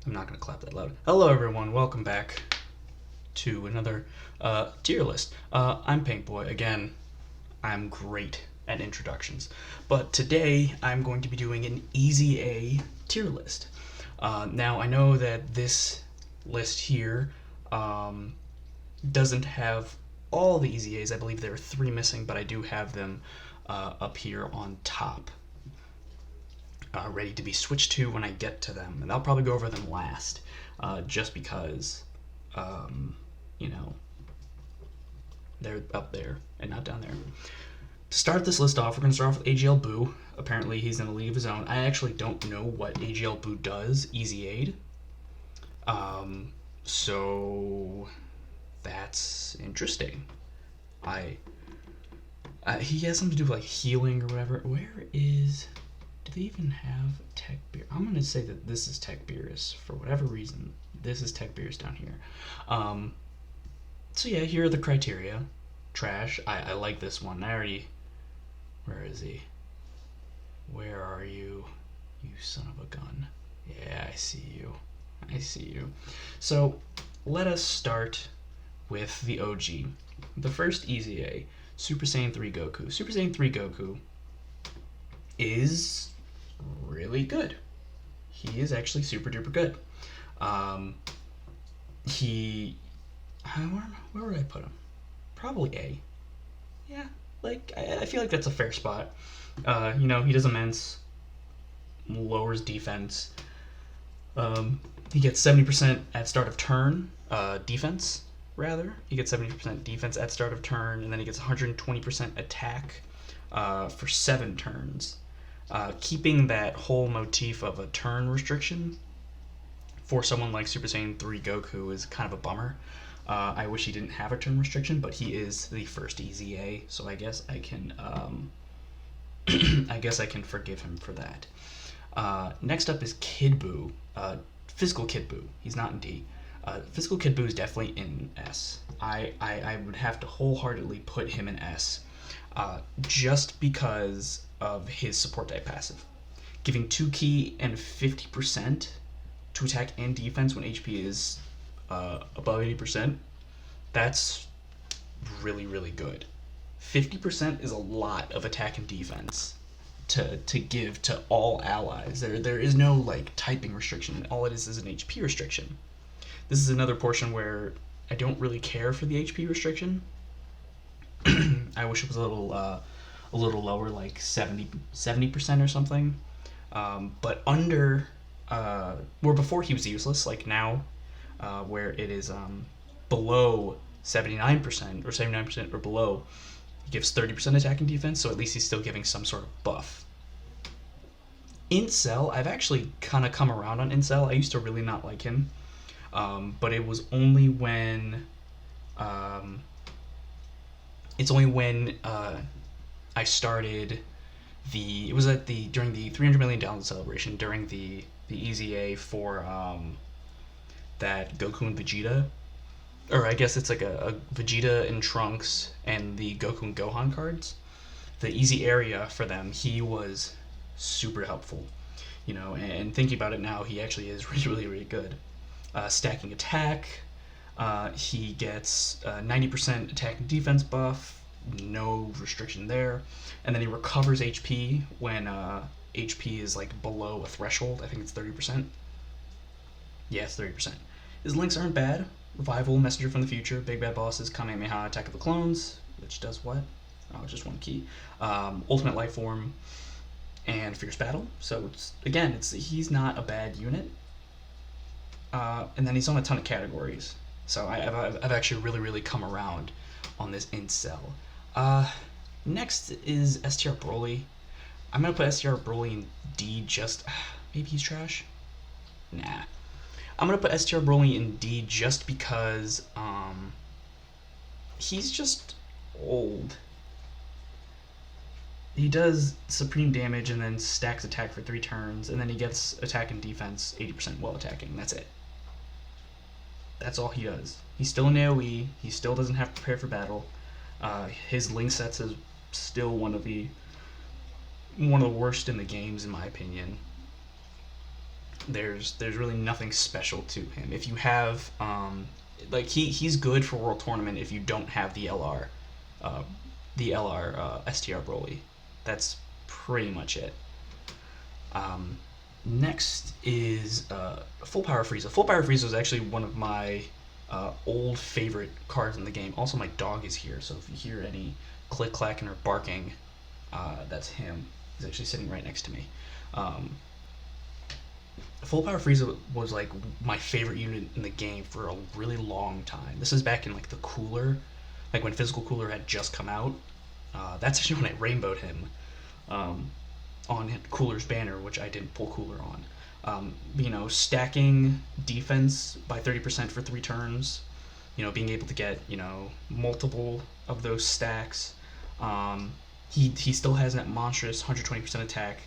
I'm not going to clap that loud. Hello, everyone. Welcome back to another tier list. I'm Pink Boy. Again, I'm great at introductions. But today, I'm going to be doing an EZA tier list. Now, I know that this list here doesn't have all the EZAs. I believe there are 3 missing, but I do have them up here on top. Ready to be switched to when I get to them. And I'll probably go over them last, just because, you know, they're up there and not down there. To start this list off, we're going to start off with AGL Boo. Apparently, he's in a league of his own. I actually don't know what AGL Boo does, EZA'd. So that's interesting. He has something to do with like healing or whatever. Where is? Do they even have Tech Beer? I'm gonna say that this is Tech Beerus for whatever reason. This is Tech Beerus down here. So yeah, here are the criteria. Trash. I like this one. I already. Where is he? Where are you? You son of a gun. Yeah, I see you. I see you. So let us start with the OG. The first EZA, Super Saiyan 3 Goku. Super Saiyan 3 Goku is really good. He is actually super duper good. Where would I put him? Probably A. Yeah, like I feel like that's a fair spot. He does immense, lowers defense. He gets 70% at start of turn, defense rather. He gets 70% defense at start of turn, and then he gets 120% attack for 7 turns. Keeping that whole motif of a turn restriction for someone like Super Saiyan 3 Goku is kind of a bummer. I wish he didn't have a turn restriction, but he is the first EZA, so I guess I can forgive him for that. Next up is Kid Buu, Physical Kid Buu. He's not in D. Physical Kid Buu is definitely in S. I would have to wholeheartedly put him in S, just because of his support type passive. Giving 2 ki and 50% to attack and defense when HP is above 80%, that's really, really good. 50% is a lot of attack and defense to give to all allies. There is no like typing restriction. All it is an HP restriction. This is another portion where I don't really care for the HP restriction. I wish it was a little lower, like 70% or something. But under, where before he was useless, like now, where it is below 79% or 79% or below, he gives 30% attack and defense, so at least he's still giving some sort of buff. Incel, I've actually kind of come around on Incel. I used to really not like him, but it was only when I started it was during the 300 million download celebration during the EZA for that Goku and Vegeta, or I guess it's like a Vegeta and Trunks and the Goku and Gohan cards. The easy area for them, he was super helpful, and thinking about it now, he actually is really, really, really good. Stacking attack, he gets 90% attack and defense buff, no restriction there, and then he recovers HP when HP is like below a threshold. I think it's 30%. Yeah, it's 30%. His links aren't bad. Revival, Messenger from the Future, Big Bad Bosses, Kamehameha, Attack of the Clones, which does what? Oh, it's just 1 key. Ultimate Life Form, and Fierce Battle. So he's not a bad unit. And then he's on a ton of categories. So I've actually really, really come around on this Incel. Next is STR Broly. I'm gonna put STR Broly in D. Maybe he's trash. Nah. I'm gonna put STR Broly in D just because he's just old. He does supreme damage and then stacks attack for 3 turns, and then he gets attack and defense 80% while attacking. That's it. That's all he does. He's still an AoE. He still doesn't have to prepare for battle. His link sets is still one of the worst in the games, in my opinion. there's really nothing special to him. If you have like he's good for World Tournament if you don't have uh, the LR STR Broly. That's pretty much it. Um, Next is Full Power Frieza. Full Power Frieza is actually one of my old favorite cards in the game. Also, my dog is here, so if you hear any click clacking or barking, that's him. He's actually sitting right next to me. Um, Full Power Frieza was like my favorite unit in the game for a really long time. This is back in like the Cooler, like when Physical Cooler had just come out. That's actually when I rainbowed him um, on Cooler's banner, which I didn't pull Cooler on. Stacking defense by 30% for 3 turns. Being able to get multiple of those stacks. He still has that monstrous 120% attack.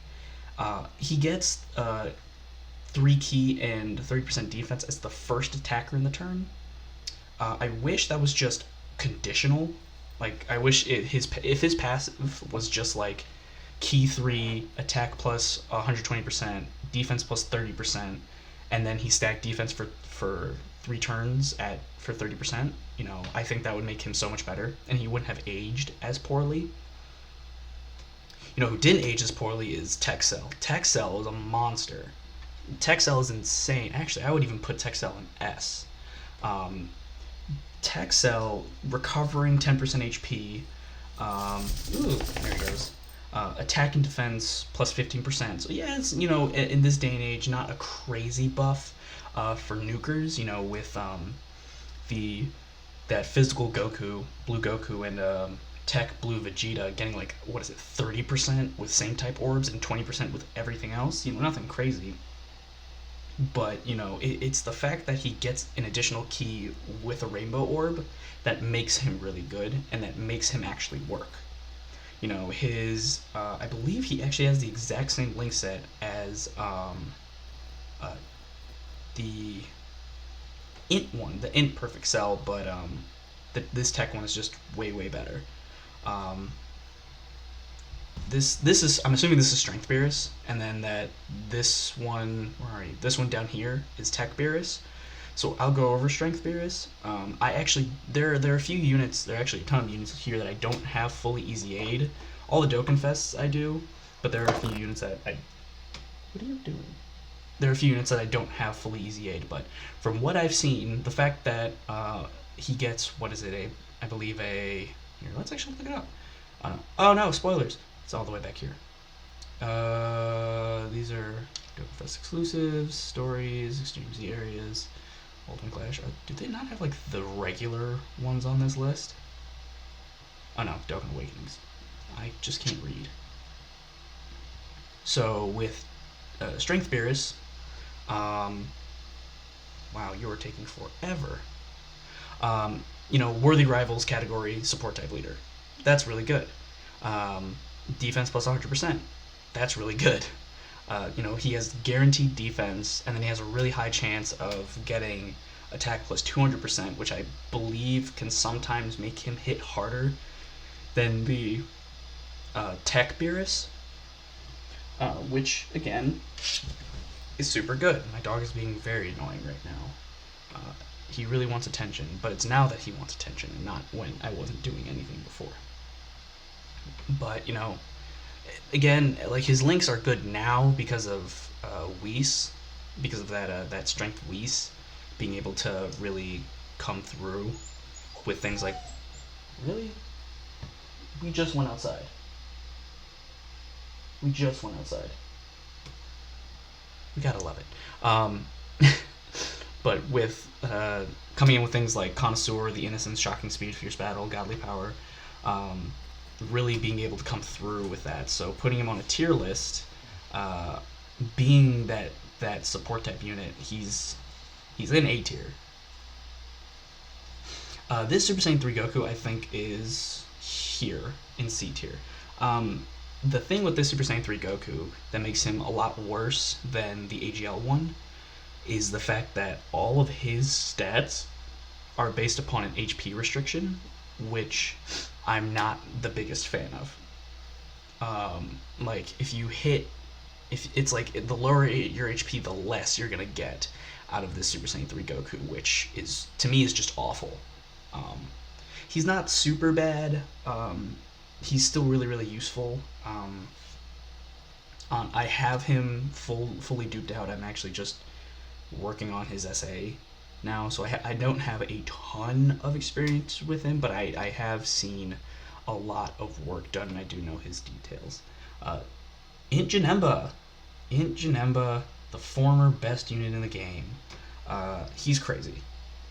He gets 3 key and 30% defense as the first attacker in the turn. I wish that was just conditional. Like I wish if his passive was just like key 3, attack plus 120%, defense plus 30%, and then he stacked defense for 3 turns for 30%. I think that would make him so much better, and he wouldn't have aged as poorly. Who didn't age as poorly is Texel. Texel is a monster. Texel is insane. Actually, I would even put Texel in S. Texel recovering 10% HP. There he goes. Attack and defense plus 15%. So yeah, it's in this day and age not a crazy buff for nukers. With that physical Goku, Blue Goku, and Tech Blue Vegeta getting like 30% with same type orbs and 20% with everything else. Nothing crazy. But it's the fact that he gets an additional key with a rainbow orb that makes him really good and that makes him actually work. His I believe he actually has the exact same link set as the int one, the int perfect cell, but this tech one is just way better. This is, I'm assuming this is Strength Beerus, and then this one, where are you? This one down here is Tech Beerus. So I'll go over Strength Beerus. There are a few units, there are actually a ton of units here that I don't have fully EZA'd. All the Dokkan Fests I do, but there are a few units that what are you doing? There are a few units that I don't have fully EZA'd, but from what I've seen, the fact that he gets, I believe here, let's actually look it up. Oh no, spoilers. It's all the way back here. These are Dokkan Fest exclusives, stories, Extreme Z areas, Ultimate Clash. Do they not have like the regular ones on this list? Oh no, Dokkan Awakenings. I just can't read. So with Strength Beerus, wow, you are taking forever. Worthy Rivals category support type leader. That's really good. Defense plus 100%. That's really good. He has guaranteed defense, and then he has a really high chance of getting attack plus 200%, which I believe can sometimes make him hit harder than the Tech Beerus, which, again, is super good. My dog is being very annoying right now. He really wants attention, but it's now that he wants attention and not when I wasn't doing anything before. But, again, like his links are good now because of Whis, because of that strength Whis being able to really come through with things like, really? We just went outside. We gotta love it. But with coming in with things like Connoisseur, the Innocence, Shocking Speed, Fierce Battle, Godly Power, really being able to come through with that. So putting him on a tier list, being that support type unit, he's in A tier. This Super Saiyan 3 Goku, I think, is here in C tier. The thing with this Super Saiyan 3 Goku that makes him a lot worse than the AGL one is the fact that all of his stats are based upon an HP restriction, which I'm not the biggest fan of. Like if you hit if it's like the lower your HP, the less you're gonna get out of this Super Saiyan 3 Goku, which is to me is just awful. Um, he's not super bad. He's still really useful. I have him fully duped out. I'm actually just working on his SA now, so I don't have a ton of experience with him, but I have seen a lot of work done, and I do know his details. Uh, Int Janemba. Int Janemba, the former best unit in the game. He's crazy.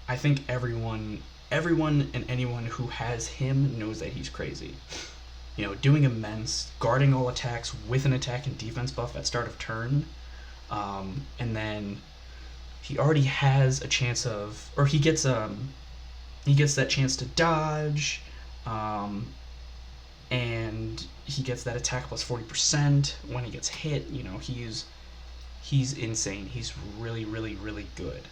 I think everyone and anyone who has him knows that he's crazy. You know, doing immense, guarding all attacks with an attack and defense buff at start of turn, and then he already has a chance of, or he gets that chance to dodge, and he gets that attack plus 40% when he gets hit. You know, he's insane. He's really good.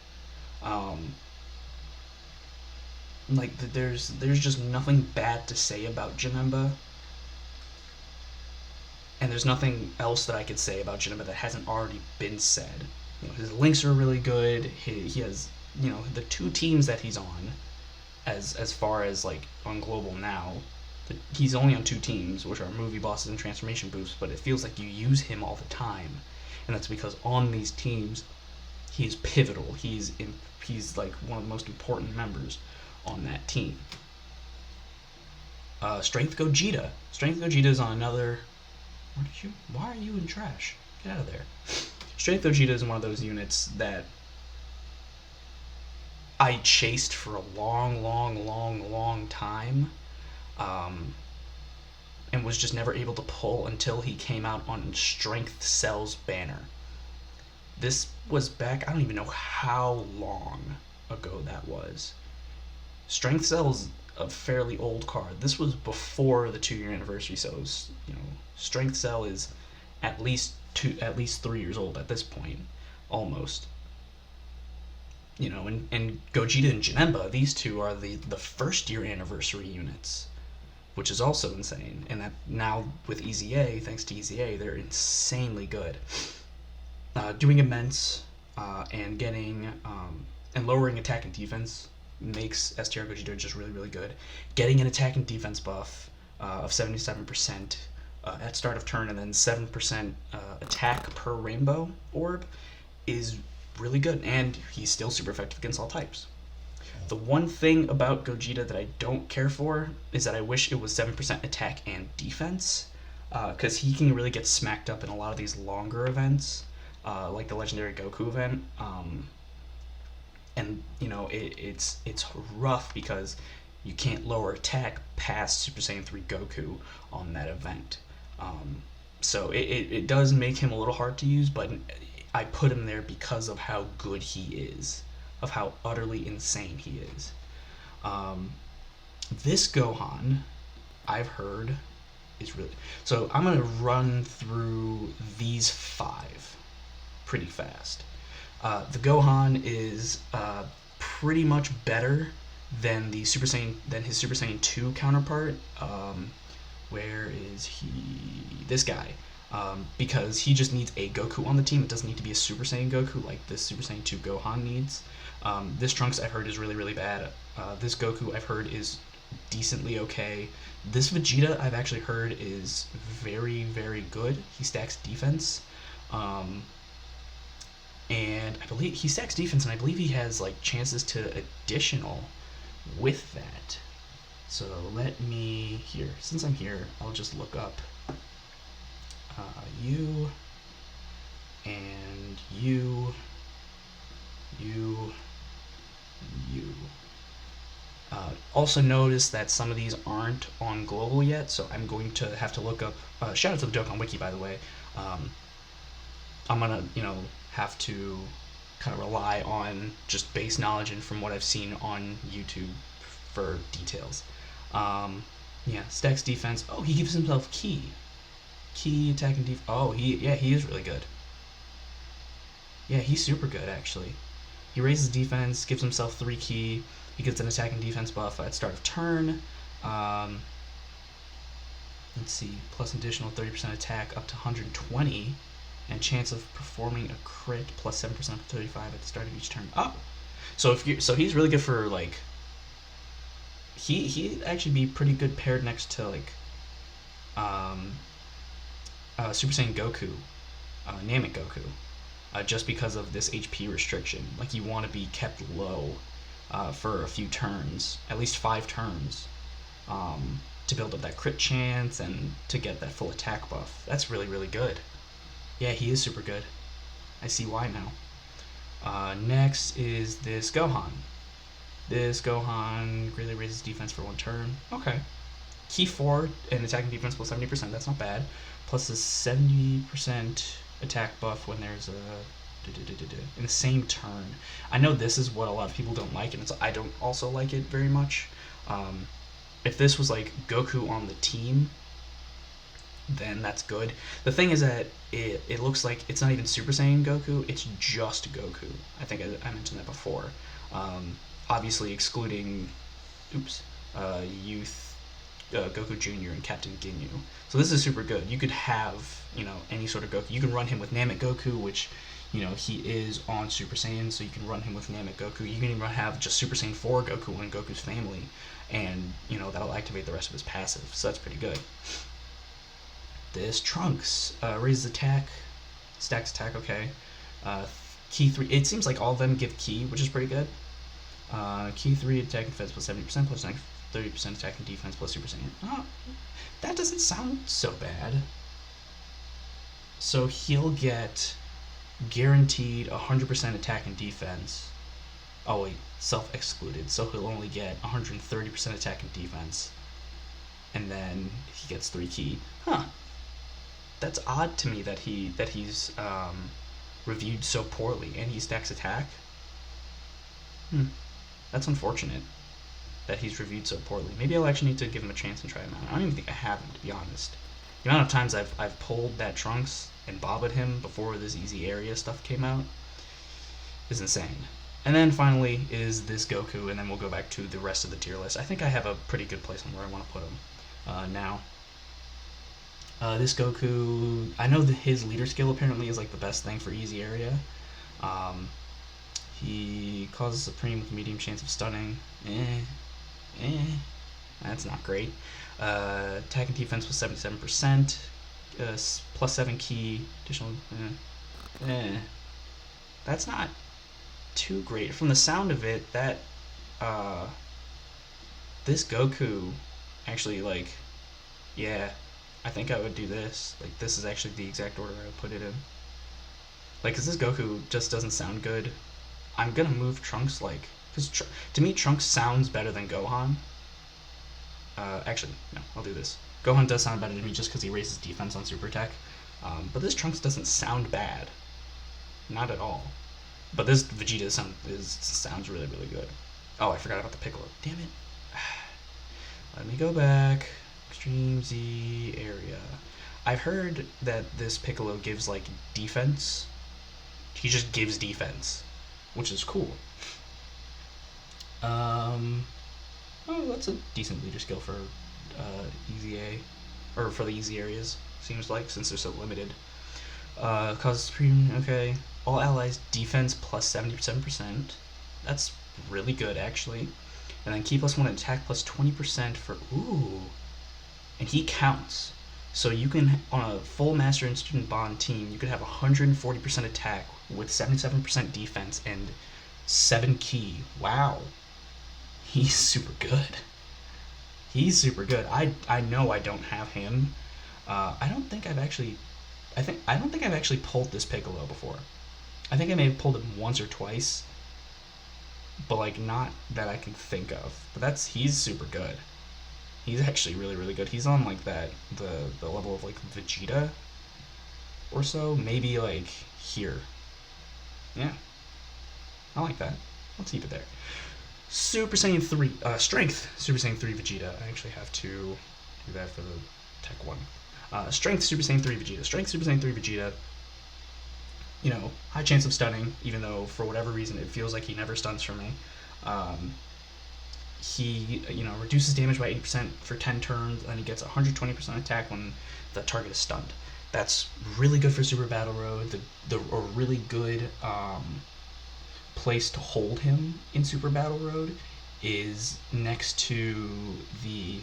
Like there's just nothing bad to say about Janemba, and there's nothing else that I could say about Janemba that hasn't already been said. You know, his links are really good. He has, you know, the two teams that he's on, as far as like on global now, he's only on two teams, which are movie bosses and transformation boosts. But it feels like you use him all the time, and that's because on these teams, he's pivotal. He's like one of the most important members on that team. Strength Gogeta. Strength Gogeta is on another. Why are you in trash? Get out of there. Strength Gogeta is one of those units that I chased for a long time, and was just never able to pull until he came out on Strength Cell's banner. This was back, I don't even know how long ago that was. Strength Cell's a fairly old card. This was before the 2-year anniversary, so it was, you know, Strength Cell is at least 3 years old at this point, almost. You know, and Gogeta and Janemba, these two are the first-year anniversary units, which is also insane. And that now with EZA, thanks to EZA, they're insanely good. Doing immense and getting and lowering attack and defense makes STR Gogeta just really good. Getting an attack and defense buff of 77% at start of turn, and then 7% attack per rainbow orb is really good, and he's still super effective against all types. The one thing about Gogeta that I don't care for is that I wish it was 7% attack and defense, because he can really get smacked up in a lot of these longer events, like the Legendary Goku event. And you know, it's rough because you can't lower attack past Super Saiyan 3 Goku on that event. So it does make him a little hard to use, but I put him there because of how good he is, of how utterly insane he is. This Gohan, I've heard, is really... So I'm going to run through these 5 pretty fast. The Gohan is pretty much better than his Super Saiyan 2 counterpart. Where is he? This guy. Because he just needs a Goku on the team. It doesn't need to be a Super Saiyan Goku like this Super Saiyan 2 Gohan needs. This Trunks I've heard is really bad. This Goku I've heard is decently okay. This Vegeta I've actually heard is very good. He stacks defense. And I believe he stacks defense, and I believe he has like chances to additional with that. So let me here. Since I'm here, I'll just look up you and you. Also notice that some of these aren't on global yet, so I'm going to have to look up. Shout out to the Dokkan Wiki, by the way. I'm gonna, you know, have to kind of rely on just base knowledge and from what I've seen on YouTube for details. Yeah, stacks defense. Oh, he gives himself key attack and defense. Oh, he is really good. Yeah, he's super good actually. He raises defense, gives himself 3 key. He gets an attack and defense buff at start of turn. Let's see, plus additional 30% attack up to 120. and chance of performing a crit plus 7% for 35 at the start of each turn. Oh, so if you so he's really good for like he'd actually be pretty good paired next to like um, Super Saiyan Goku, Namek Goku, just because of this HP restriction. Like you want to be kept low for a few turns, at least 5 turns, to build up that crit chance and to get that full attack buff. That's really, really good. Yeah, he is super good. I see why now. Next is this Gohan. This Gohan greatly raises defense for 1 turn. Okay. Key 4 and attack and defense plus 70%. That's not bad. Plus a 70% attack buff when there's a in the same turn. I know this is what a lot of people don't like, and I don't also like it very much. If this was like Goku on the team, then that's good. The thing is that it looks like it's not even Super Saiyan Goku, it's just Goku. I think I mentioned that before. Obviously excluding, Youth, Goku Jr. and Captain Ginyu. So this is super good. You could have, any sort of Goku. You can run him with Namek Goku, which, he is on Super Saiyan, so you can run him with Namek Goku. You can even have just Super Saiyan 4 Goku and Goku's family, and, that'll activate the rest of his passive. So that's pretty good. This Trunks raises attack, stacks attack, okay. Key 3, it seems like all of them give key, which is pretty good. Key 3, attack and defense plus 70%, plus 30% attack and defense plus Super Saiyan. Oh, that doesn't sound so bad. So he'll get guaranteed 100% attack and defense. Oh wait, self-excluded, so he'll only get 130% attack and defense. And then he gets 3 key. Huh. That's odd to me that he's reviewed so poorly, and he stacks attack. That's unfortunate that he's reviewed so poorly. Maybe I'll actually need to give him a chance and try him out. I don't even think I have him, to be honest. The amount of times I've pulled that Trunks and bobbed him before this easy area stuff came out is insane. And then finally is this Goku, and then we'll go back to the rest of the tier list. I think I have a pretty good place on where I want to put him now. This Goku, I know that his leader skill apparently is like the best thing for easy area. He causes Supreme with medium chance of stunning. That's not great. Attack and defense was 77%. Plus 7 key. Additional. That's not too great. From the sound of it, that this Goku actually I think I would do this. Like, this is actually the exact order I would put it in. Like, cause this Goku just doesn't sound good. I'm gonna move Trunks, cause to me Trunks sounds better than Gohan. Actually, no, I'll do this. Gohan does sound better to me just because he raises defense on super attack. But this Trunks doesn't sound bad. Not at all. But this Vegeta sounds really, really good. Oh, I forgot about the Piccolo. Damn it. Let me go back. Extreme Z area. I've heard that this Piccolo gives, defense. He just gives defense, which is cool. Oh, that's a decent leader skill for EZA, or for the easy areas, seems like, since they're so limited. Causes Supreme, okay. All allies defense plus 77%. That's really good, actually. And then key plus 1 attack plus 20% for, ooh. And he counts. So you can, on a full Master and Student Bond team, you could have 140% attack with 77% defense and 7 key. Wow. He's super good. He's super good. I know I don't have him. I don't think I've actually pulled this Piccolo before. I think I may have pulled him once or twice, but not that I can think of. But he's super good. He's actually really, really good. He's on the level of Vegeta or so, maybe here. Yeah, I like that. Let's keep it there. Super Saiyan 3, Strength, Super Saiyan 3 Vegeta. I actually have to do that for the tech one. Strength Super Saiyan 3 Vegeta. Strength Super Saiyan 3 Vegeta. High chance of stunning, even though for whatever reason it feels like he never stuns for me. He, reduces damage by 80% for 10 turns, and he gets 120% attack when the target is stunned. That's really good for Super Battle Road. A really good place to hold him in Super Battle Road is next to the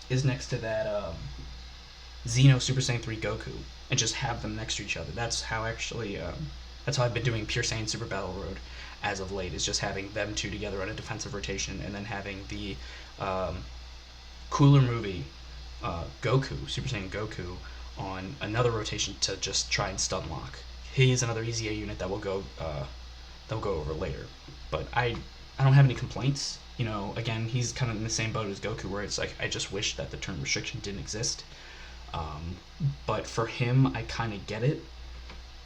is next to that Xeno Super Saiyan 3 Goku, and just have them next to each other. That's how I've been doing Pure Saiyan Super Battle Road as of late, is just having them two together on a defensive rotation, and then having the cooler movie Goku, Super Saiyan Goku, on another rotation to just try and stun lock. He's another EZA unit that will go over later, but I don't have any complaints. You know, again, he's kind of in the same boat as Goku, where it's like I just wish that the turn restriction didn't exist. But for him, I kind of get it,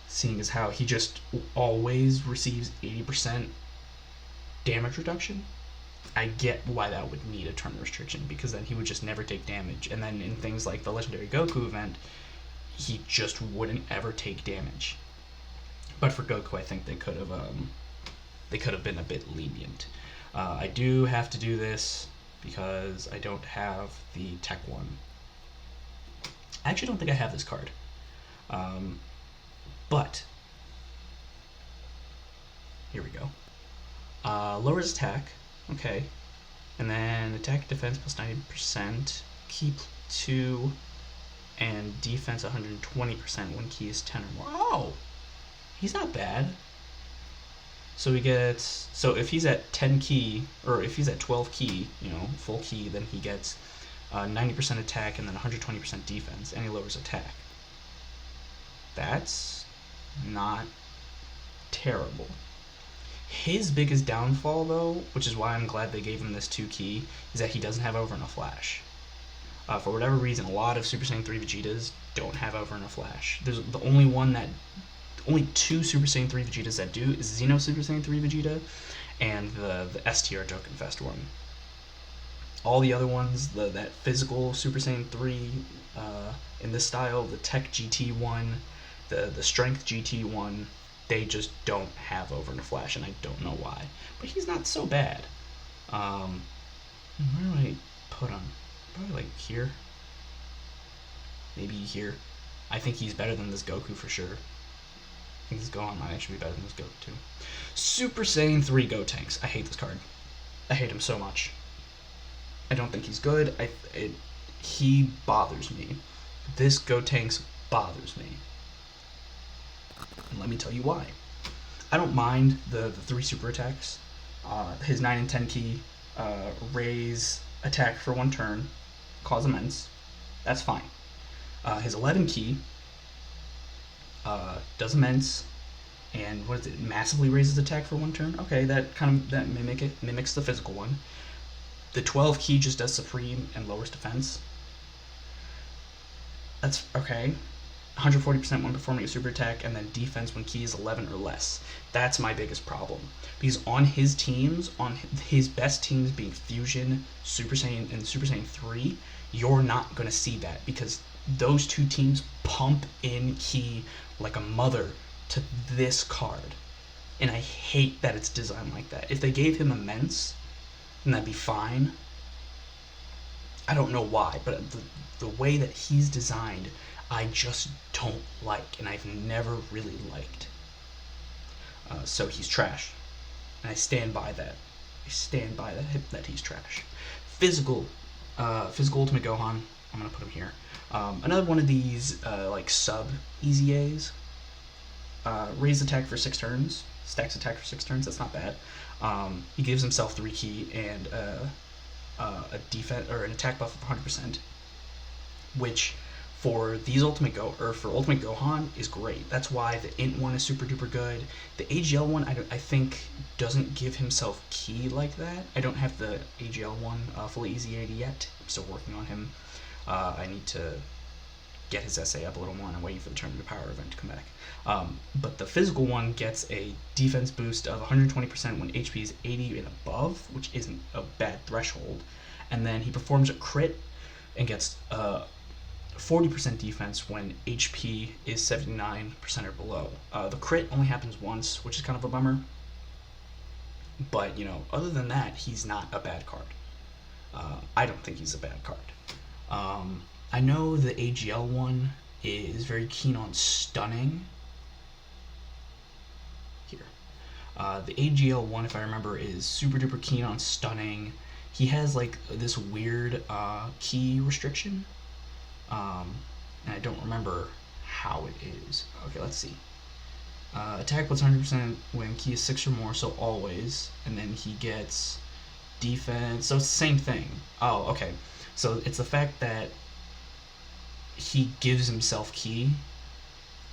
seeing as how he just always receives 80% damage reduction. I get why that would need a turn restriction, because then he would just never take damage. And then in things like the Legendary Goku event, he just wouldn't ever take damage. But for Goku, I think they could have been a bit lenient. I do have to do this because I don't have the Tech one. I actually don't think I have this card. But here we go. Lowers attack, okay, and then attack defense plus 90%, keep 2, and defense 120% when key is 10 or more. Oh, he's not bad. So if he's at 10 key, or if he's at 12 key, full key, then he gets 90% attack and then 120% defense, and he lowers attack. That's not terrible. His biggest downfall, though, which is why I'm glad they gave him this 2 key, is that he doesn't have Over and a Flash. For whatever reason, a lot of Super Saiyan 3 Vegetas don't have Over and a Flash. There's only 2 Super Saiyan 3 Vegetas that do is Xeno Super Saiyan 3 Vegeta and the STR Dokkan Fest one. All the other ones, that physical Super Saiyan 3 in this style, the Tech GT one, the Strength GT one, they just don't have Over and a Flash, and I don't know why. But he's not so bad. Where do I put him? Probably like here. Maybe here. I think he's better than this Goku for sure. I think this Gohan might actually be better than this Goku too. Super Saiyan 3 Gotenks. I hate this card. I hate him so much. I don't think he's good. He bothers me. This Gotenks bothers me. And let me tell you why. I don't mind the 3 super attacks. His 9 and 10 key, raise attack for 1 turn, cause immense. That's fine. His 11 key does immense, and what is it? Massively raises attack for 1 turn. Okay, that mimics the physical one. The 12 key just does supreme and lowers defense. That's okay. 140% when performing a super attack, and then defense when key is 11 or less. That's my biggest problem. Because on his teams, on his best teams being Fusion, Super Saiyan, and Super Saiyan 3, you're not going to see that, because those 2 teams pump in key like a mother to this card. And I hate that it's designed like that. If they gave him immense, then that'd be fine. I don't know why, but the way that he's designed, I just don't like, and I've never really liked. So he's trash, and I stand by that. I stand by that he's trash. Physical Ultimate Gohan. I'm gonna put him here. Another one of these like sub EZAs. Raise attack for 6 turns. Stacks attack for 6 turns. That's not bad. He gives himself 3 key and a defense or an attack buff of 100%, which for Ultimate Gohan is great. That's why the Int one is super duper good. The AGL one, I think, doesn't give himself key like that. I don't have the AGL one fully EZA'd yet. I'm still working on him. I need to get his SA up a little more, and I'm waiting for the Turn to Power event to come back. But the physical one gets a defense boost of 120% when HP is 80 and above, which isn't a bad threshold. And then he performs a crit and gets 40% defense when HP is 79% or below. The crit only happens once, which is kind of a bummer. But, other than that, he's not a bad card. I don't think he's a bad card. I know the AGL one is very keen on stunning. Here. The AGL one, if I remember, is super duper keen on stunning. He has like this weird key restriction, and I don't remember how it is. Okay, let's see. Attack plus 100% when key is 6 or more, so always. And then he gets defense, so it's the same thing. Oh, okay. So it's the fact that he gives himself key,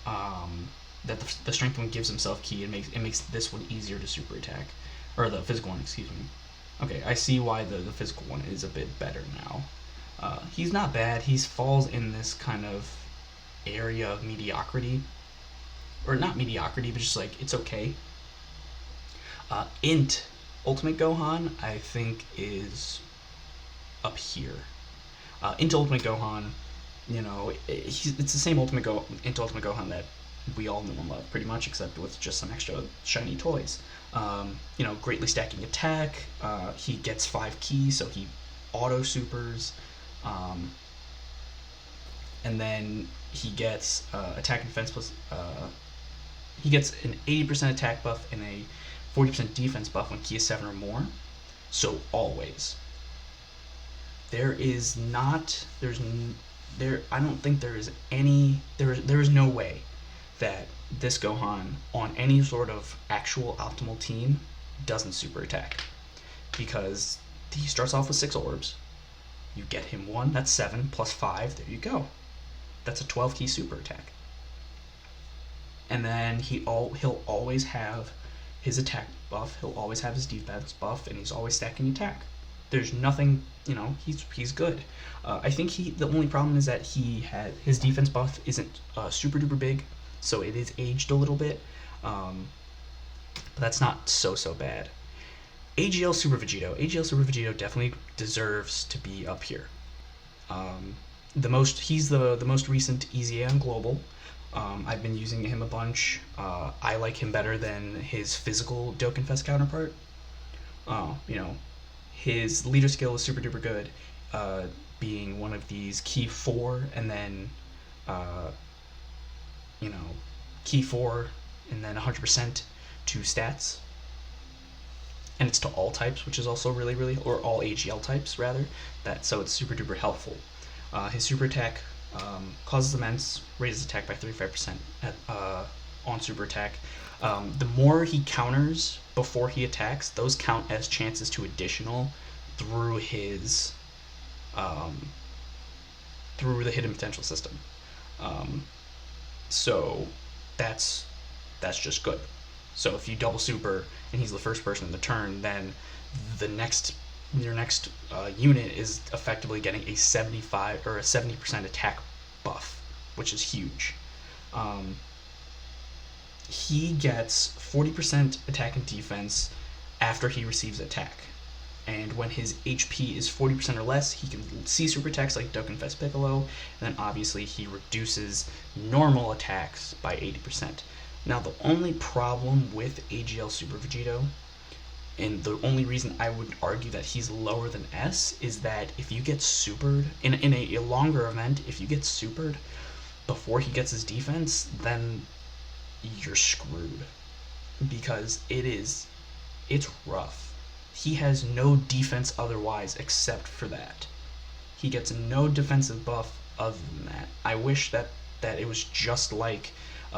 that the strength one gives himself key, and makes this one easier to super attack. Or the physical one, excuse me. Okay, I see why the physical one is a bit better now. He's not bad. He falls in this kind of area of mediocrity. Or not mediocrity, but just like, it's okay. Int Ultimate Gohan, I think, is up here. Int Ultimate Gohan, you know, it's the same Int Ultimate Gohan that we all know and love, pretty much, except with just some extra shiny toys. You know, greatly stacking attack. He gets 5 keys, so he auto supers. And then he gets attack and defense plus. He gets an 80% attack buff and a 40% defense buff when key is 7 or more. So always. There is not. I don't think there is any. There is no way that this Gohan on any sort of actual optimal team doesn't super attack, because he starts off with 6 orbs. You get him 1, that's 7 plus 5. There you go. That's a 12 key super attack. And then he'll always have his attack buff. He'll always have his defense buff, and he's always stacking attack. There's nothing, you know. He's good. I think the only problem is that his defense buff isn't super duper big, so it is aged a little bit. But that's not so bad. AGL Super Vegito definitely deserves to be up here. He's the most recent EZA on Global. I've been using him a bunch. I like him better than his physical Dokkan Fest counterpart. You know, his leader skill is super duper good, being one of these key 4, and then you know, key 4 and then 100% to stats. And it's to all types, which is also really, or all AGL types rather. So it's super duper helpful. His super attack causes immense, raises attack by 35% on super attack. The more he counters before he attacks, those count as chances to additional through his through the hidden potential system. So that's just good. So if you double super and he's the first person in the turn, then your next unit is effectively getting a 75 or a 70% attack buff, which is huge. He gets 40% attack and defense after he receives attack, and when his HP is 40% or less, he can see super attacks like Dokkan Fest Piccolo, and then obviously he reduces normal attacks by 80%. Now, the only problem with AGL Super Vegito, and the only reason I would argue that he's lower than S, is that if you get supered, in a longer event, if you get supered before he gets his defense, then you're screwed. Because it's rough. He has no defense otherwise except for that. He gets no defensive buff other than that. I wish that it was just like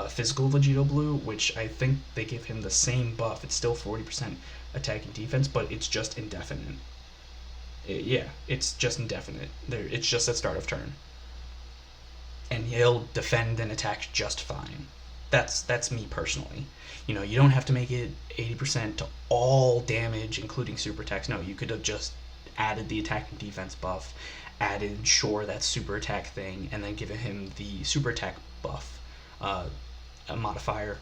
physical Vegito Blue, which I think they give him the same buff. It's still 40% attack and defense, but it's just indefinite. It's just indefinite. It's just at start of turn. And he'll defend and attack just fine. That's me personally. You know, you don't have to make it 80% to all damage, including super attacks. No, you could have just added the attack and defense buff, added that super attack thing, and then given him the super attack buff, a modifier,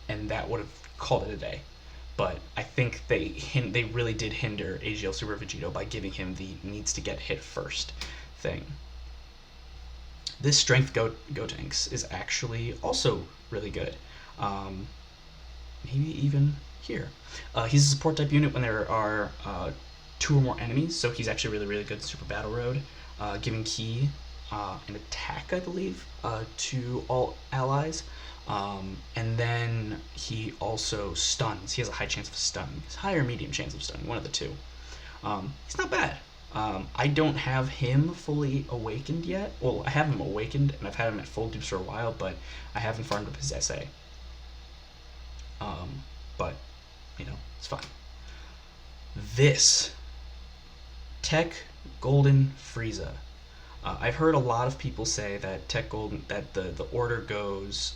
and that would have called it a day. But I think they really did hinder AGL Super Vegito by giving him the needs to get hit first thing. This Strength Gotenks is actually also really good. Maybe even here. He's a support type unit when there are 2 or more enemies, so he's actually really good in Super Battle Road, giving Ki an attack, I believe, to all allies. And then he also stuns. He has a high chance of stunning. He's high or medium chance of stunning, one of the two. He's not bad. I don't have him fully awakened yet. Well, I have him awakened, and I've had him at full dupes for a while, but I haven't farmed up his SA. But, it's fine. This Tech Golden Frieza. I've heard a lot of people say that Tech Golden, that the order goes,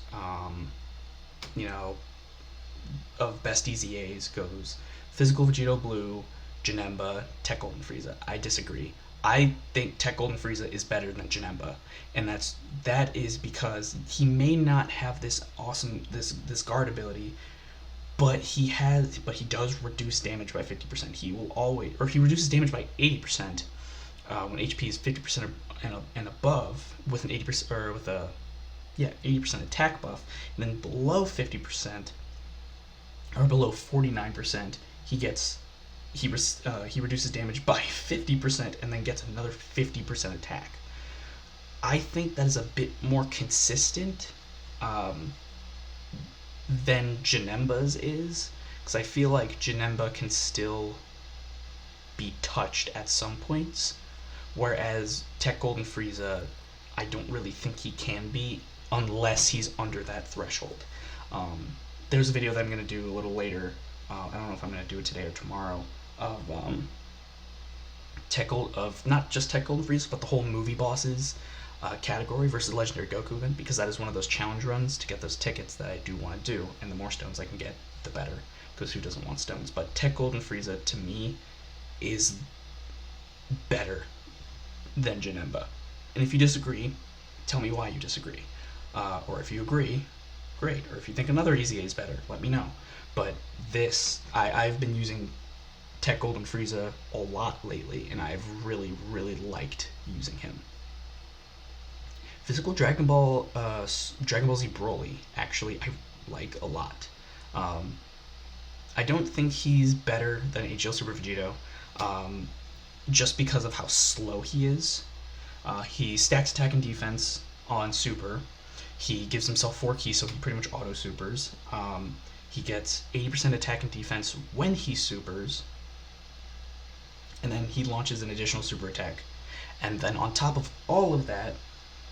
of best EZAs goes Physical Vegito Blue, Janemba, Tech Golden Frieza. I disagree. I think Tech Golden Frieza is better than Janemba, and that is because he may not have this awesome this guard ability, but he does reduce damage by 50%. He reduces damage by 80% when HP is 50% and above with an 80% or with a 80% attack buff, and then below 50% or below 49%, he reduces damage by 50% and then gets another 50% attack. I think that is a bit more consistent than Janemba's is, because I feel like Janemba can still be touched at some points, whereas Tech Golden Frieza, I don't really think he can be unless he's under that threshold. There's a video that I'm going to do a little later, I don't know if I'm going to do it today or tomorrow, of not just Tech Golden Frieza, but the whole movie bosses category versus Legendary Goku event, because that is one of those challenge runs to get those tickets that I do want to do, and the more stones I can get, the better, because who doesn't want stones? But Tech Golden Frieza, to me, is better than Janemba. And if you disagree, tell me why you disagree. Or if you agree, great. Or if you think another EZA is better, let me know. But I've been using Tech Golden Frieza a lot lately, and I've really, really liked using him. Physical Dragon Ball Z Broly, actually, I like a lot. I don't think he's better than HL Super Vegito, just because of how slow he is. He stacks attack and defense on Super. He gives himself 4 keys, so he pretty much auto-supers. He gets 80% attack and defense when he supers, and then he launches an additional super attack. And then on top of all of that,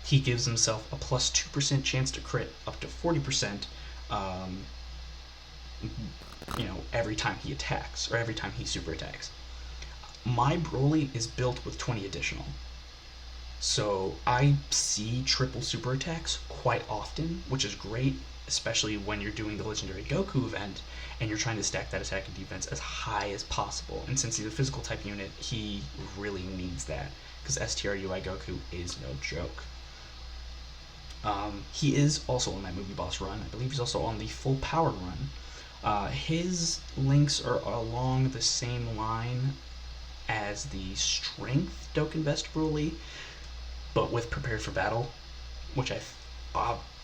he gives himself a plus 2% chance to crit, up to 40%, every time he attacks, or every time he super attacks. My Broly is built with 20 additional. So I see triple super attacks quite often, which is great, especially when you're doing the Legendary Goku event and you're trying to stack that attack and defense as high as possible. And since he's a physical type unit, he really needs that, because STRUI Goku is no joke. He is also on that movie boss run. I believe he's also on the full power run. His links are along the same line as the strength Dokkan Best Broly, but with Prepared for Battle, which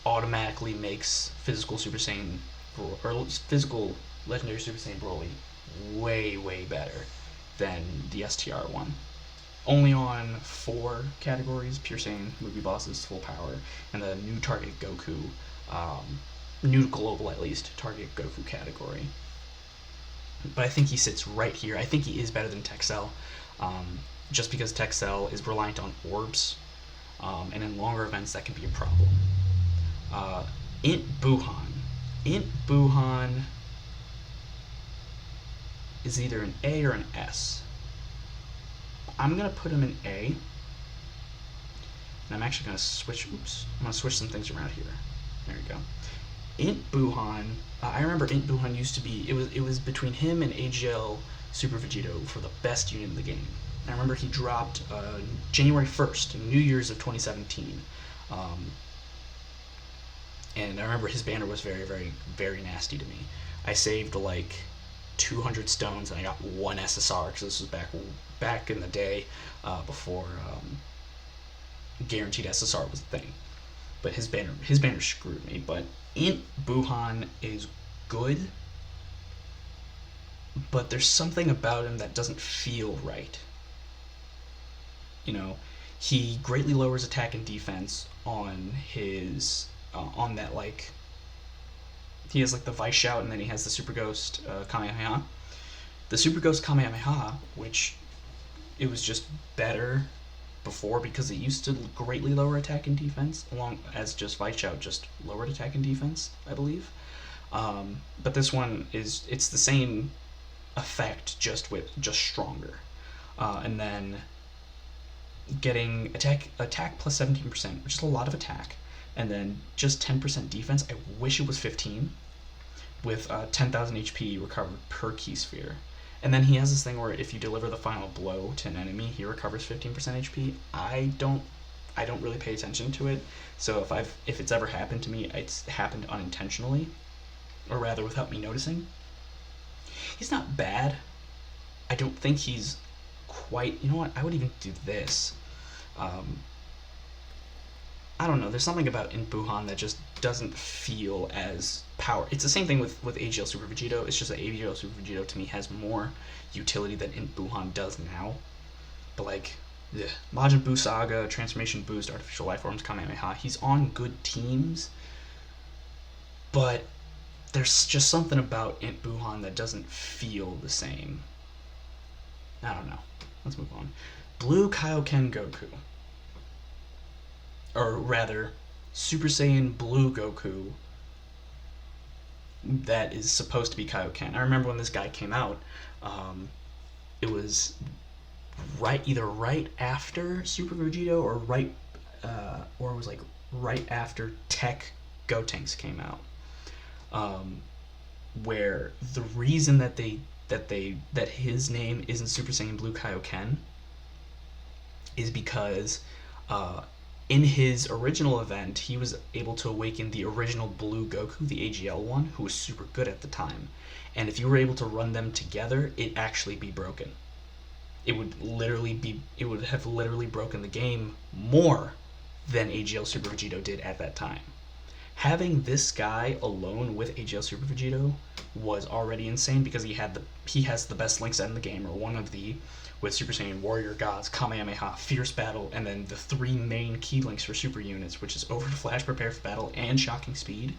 automatically makes physical Super Saiyan, or physical Legendary Super Saiyan Broly way, way better than the STR one. Only on 4 categories: Pure Saiyan, movie bosses, full power, and the new target Goku, new global at least, target Goku category. But I think he sits right here. I think he is better than Texel, just because Texel is reliant on orbs, and in longer events that can be a problem. Int Buhan is either an A or an S. I'm going to put him in A, and I'm actually going to switch, I'm going to switch some things around here. There we go. Int Buhan, I remember Int Buhan used to be, it was between him and AGL Super Vegito for the best unit in the game. I remember he dropped January 1st, New Year's of 2017. And I remember his banner was very, very, very nasty to me. I saved like 200 stones and I got 1 SSR, because this was back in the day, before guaranteed SSR was a thing. But his banner screwed me. But Int Buhan is good, but there's something about him that doesn't feel right. he greatly lowers attack and defense on his on that, like, he has like the Vice Shout, and then he has the Super Ghost Kamehameha. The Super Ghost Kamehameha, which it was just better before because it used to greatly lower attack and defense, along as just Vice Shout just lowered attack and defense, I believe. But this one it's the same effect, just stronger, and then getting attack plus 17%, which is a lot of attack, and then just 10% defense. I wish it was 15, with 10,000 HP recovered per key sphere. And then he has this thing where if you deliver the final blow to an enemy, he recovers 15% HP. I don't really pay attention to it, so if it's ever happened to me, it's happened unintentionally, or rather without me noticing. He's not bad. I don't think he's quite. You know what? I would even do this. I don't know. There's something about Int Buhan that just doesn't feel as power. It's the same thing with AGL Super Vegito. It's just that AGL Super Vegito to me has more utility than Int Buhan does now. But like, yeah, Majin Buu Saga, Transformation Boost, Artificial Life Forms, Kamehameha. He's on good teams, but there's just something about Int Buhan that doesn't feel the same. I don't know. Let's move on. Blue Kaioken Goku. Or rather, Super Saiyan Blue Goku that is supposed to be Kaioken. I remember when this guy came out, it was either right after Super Vegito or it was like right after Tech Gotenks came out, where the reason that his name isn't Super Saiyan Blue Kaioken is because in his original event, he was able to awaken the original Blue Goku, the AGL one, who was super good at the time. And if you were able to run them together, it'd actually be broken. It would have literally broken the game more than AGL Super Vegito did at that time. Having this guy alone with AGL Super Vegito was already insane because he has the best link set in the game, or one of the, with Super Saiyan Warrior Gods, Kamehameha, Fierce Battle, and then the three main key links for super units, which is Over Flash, Prepare for Battle, and Shocking Speed.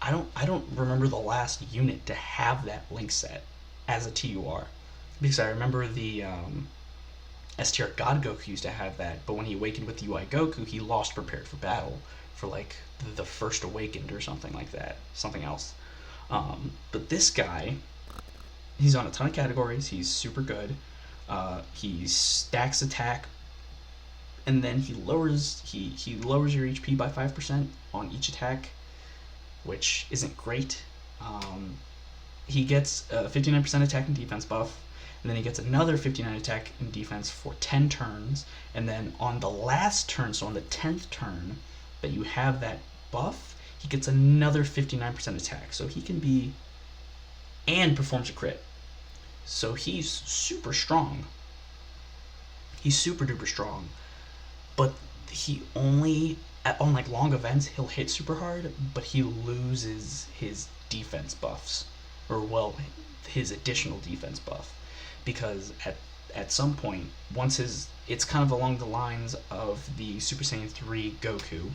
I don't remember the last unit to have that link set as a TUR, because I remember the STR God Goku used to have that, but when he awakened with UI Goku, he lost Prepared for Battle for like the first awakened or something like that, something else. But this guy, he's on a ton of categories. He's super good. He stacks attack, and then he lowers your HP by 5% on each attack, which isn't great. He gets a 59% attack and defense buff, and then he gets another 59 attack and defense for 10 turns, and then on the last turn, so on the 10th turn that you have that buff, he gets another 59% attack, so he can be, and performs a crit. So he's super strong. He's super duper strong. But he only, on like long events, he'll hit super hard, but he loses his defense buffs. Or, well, his additional defense buff. Because at some point, it's kind of along the lines of the Super Saiyan 3 Goku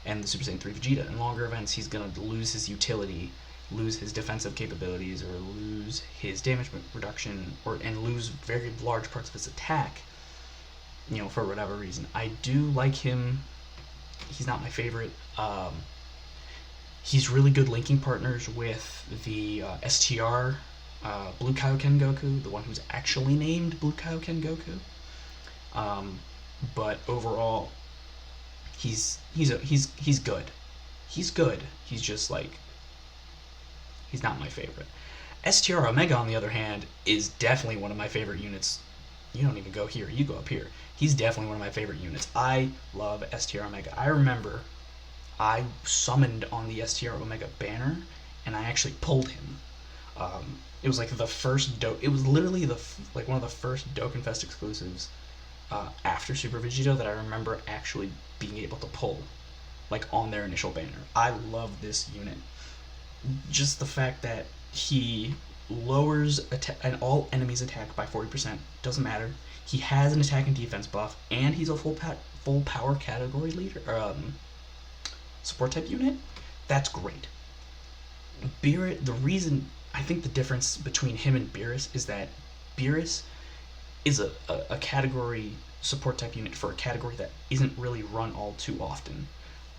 and the Super Saiyan 3 Vegeta. In longer events, he's going to lose his utility, lose his defensive capabilities, or lose his damage reduction, and lose very large parts of his attack, for whatever reason. I do like him. He's not my favorite. He's really good linking partners with the STR Blue Kaioken Goku, the one who's actually named Blue Kaioken Goku. But overall, he's good. He's good. He's just like, he's not my favorite. STR Omega, on the other hand, is definitely one of my favorite units. You don't even go here, you go up here. He's definitely one of my favorite units. I love STR Omega. I remember I summoned on the STR Omega banner, and I actually pulled him. It was like the first it was literally one of the first Dokkan Fest exclusives after Super Vegito that I remember actually being able to pull, like on their initial banner. I love this unit. Just the fact that he lowers and all enemies attack by 40%. Doesn't matter. He has an attack and defense buff, and he's a full power category leader, support type unit. That's great. Beerus, the reason I think the difference between him and Beerus is that Beerus is a category support type unit for a category that isn't really run all too often.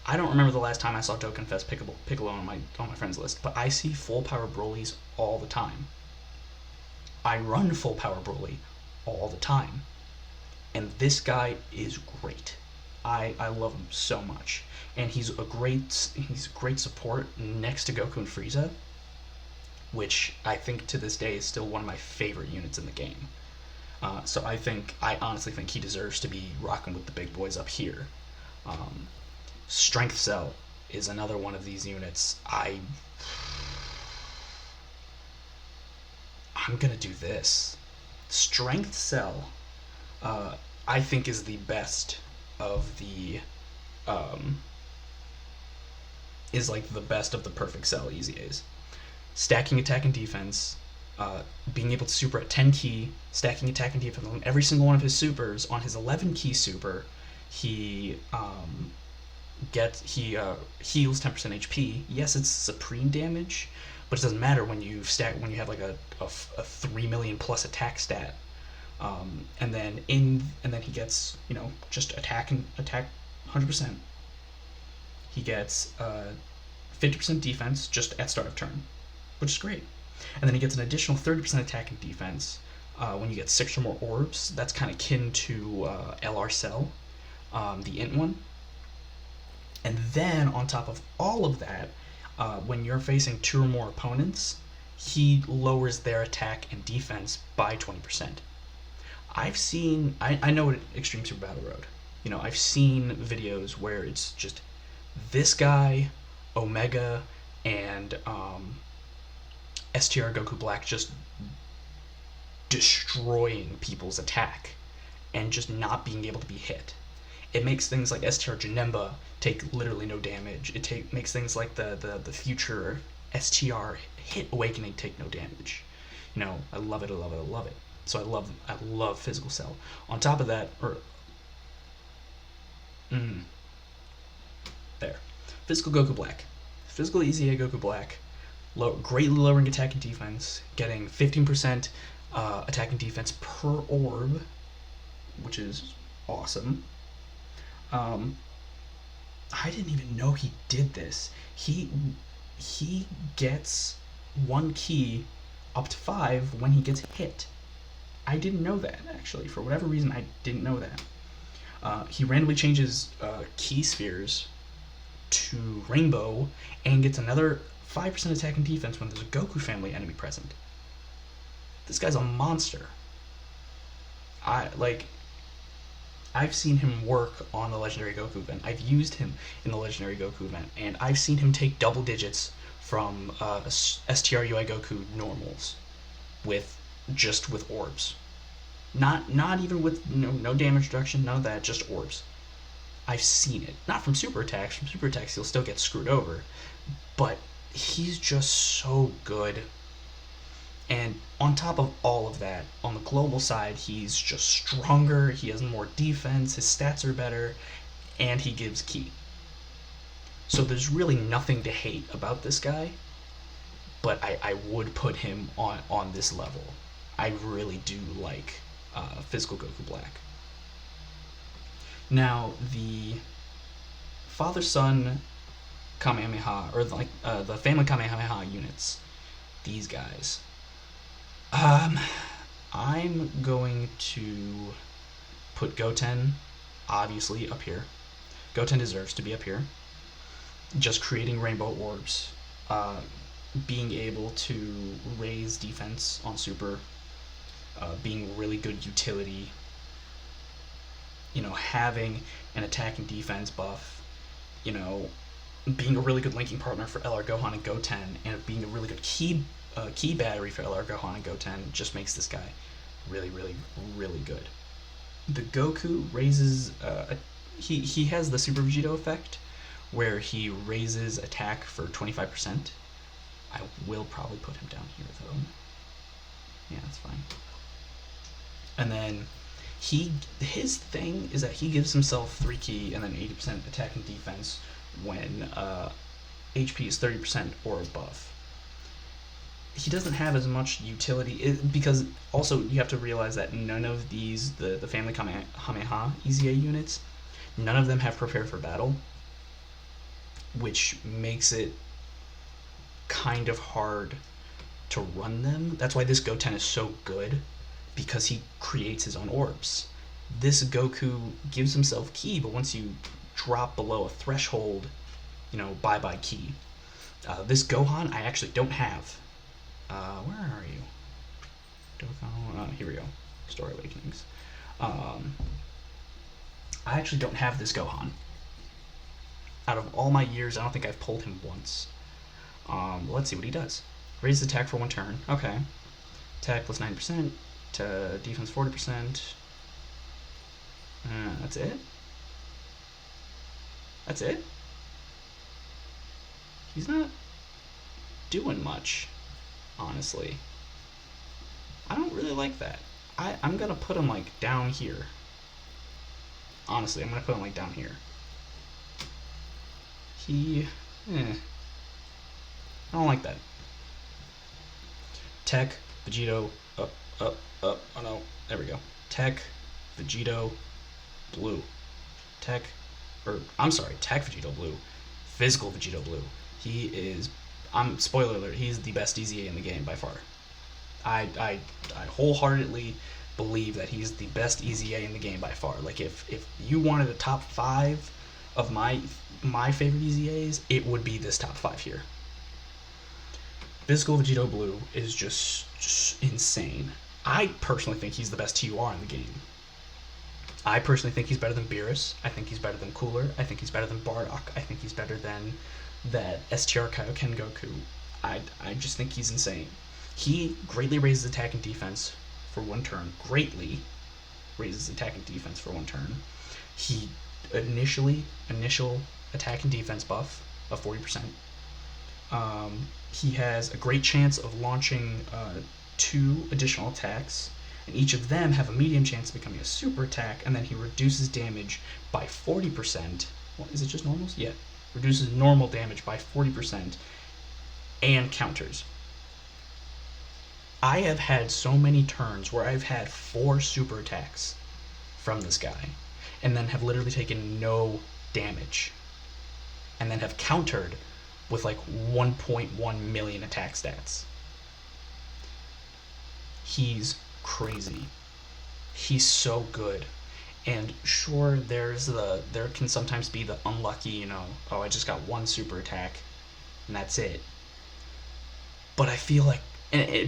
I don't remember the last time I saw Dokkan Fest Piccolo on my friends list, but I see full power Broly's all the time. I run full power Broly all the time, and this guy is great. I love him so much, and he's a great support next to Goku and Frieza, which I think to this day is still one of my favorite units in the game. So I honestly think he deserves to be rocking with the big boys up here. Strength Cell is another one of these units. I'm gonna do this. Strength Cell, I think, is the best of the, is like the best of the perfect Cell EZAs. Stacking attack and defense, being able to super at 10 key, stacking attack and defense on every single one of his supers. On his 11 key super, he heals 10% HP. Yes, it's supreme damage, but it doesn't matter when you have like a 3 million plus attack stat. And then he gets, just attack 100%. He gets 50% defense just at start of turn, which is great. And then he gets an additional 30% attack and defense when you get 6 or more orbs. That's kind of kin to LR Cell, the int one. And then on top of all of that, when you're facing 2 or more opponents, he lowers their attack and defense by 20%. I know Extreme Super Battle Road. I've seen videos where it's just this guy, Omega, and STR Goku Black just destroying people's attack and just not being able to be hit. It makes things like STR Janemba take literally no damage. It makes things like the future STR Hit Awakening take no damage. I love it. So I love Physical Cell. On top of that, there, Physical Goku Black, Physical EZA Goku Black, greatly lowering attack and defense, getting 15% attack and defense per orb, which is awesome. I didn't even know he did this. He gets 1 key up to 5 when he gets hit. I didn't know that, actually. For whatever reason, I didn't know that. He randomly changes key spheres to Rainbow and gets another 5% attack and defense when there's a Goku family enemy present. This guy's a monster. I've seen him work on the Legendary Goku event. I've used him in the Legendary Goku event, and I've seen him take double digits from STR UI Goku normals with orbs. Not even with no damage reduction, none of that, just orbs. I've seen it. Not from super attacks. From super attacks, he'll still get screwed over. But he's just so good. And on top of all of that, on the global side, he's just stronger, he has more defense, his stats are better, and he gives ki. So there's really nothing to hate about this guy, but I would put him on this level. I really do like Physical Goku Black. Now, the father-son Kamehameha, or the family Kamehameha units, these guys. I'm going to put Goten, obviously, up here. Goten deserves to be up here. Just creating rainbow orbs, being able to raise defense on super, being really good utility, having an attack and defense buff, being a really good linking partner for LR Gohan and Goten, and being a really good key battery for LR Gohan and Goten just makes this guy really, really, really good. The Goku raises, he has the Super Vegito effect, where he raises attack for 25%. I will probably put him down here, though. Yeah, that's fine. And then his thing is that he gives himself 3 ki and then 80% attack and defense when HP is 30% or above. He doesn't have as much utility because also you have to realize that none of these the family Kamehameha EZA units, none of them have prepare for battle, which makes it kind of hard to run them. That's why this Goten is so good, because he creates his own orbs. This Goku gives himself ki, but once you drop below a threshold, bye bye ki. This Gohan I actually don't have. Where are you? Dokkan. Here we go. Story Awakenings. I actually don't have this Gohan. Out of all my years, I don't think I've pulled him once. Let's see what he does. Raise attack for 1 turn. Okay. Attack plus 9% to defense 40%. That's it? That's it? He's not doing much, honestly. I don't really like that. I'm gonna put him like down here. Honestly, I'm gonna put him like down here. I don't like that. Tech, Vegito, up. Oh no, there we go. Tech, Vegito, blue. Tech Vegito blue. Physical Vegito blue. He is, spoiler alert, he's the best EZA in the game by far. I wholeheartedly believe that he's the best EZA in the game by far. Like if you wanted a top 5 of my favorite EZAs, it would be this top 5 here. Physical Vegito blue is just insane. I personally think he's the best TUR in the game. I personally think he's better than Beerus. I think he's better than Cooler. I think he's better than Bardock. I think he's better than that STR Kaioken Goku. I just think he's insane. He greatly raises attack and defense for 1 turn. Greatly raises attack and defense for 1 turn. He initial attack and defense buff of 40%. He has a great chance of launching 2 additional attacks, and each of them have a medium chance of becoming a super attack, and then he reduces damage by 40%. What, is it just normals? Yeah. Reduces normal damage by 40% and counters. I have had so many turns where I've had 4 super attacks from this guy, and then have literally taken no damage, and then have countered with like 1.1 million attack stats. He's crazy. He's so good. And sure, there can sometimes be the unlucky, oh, I just got 1 super attack, and that's it. But I feel like,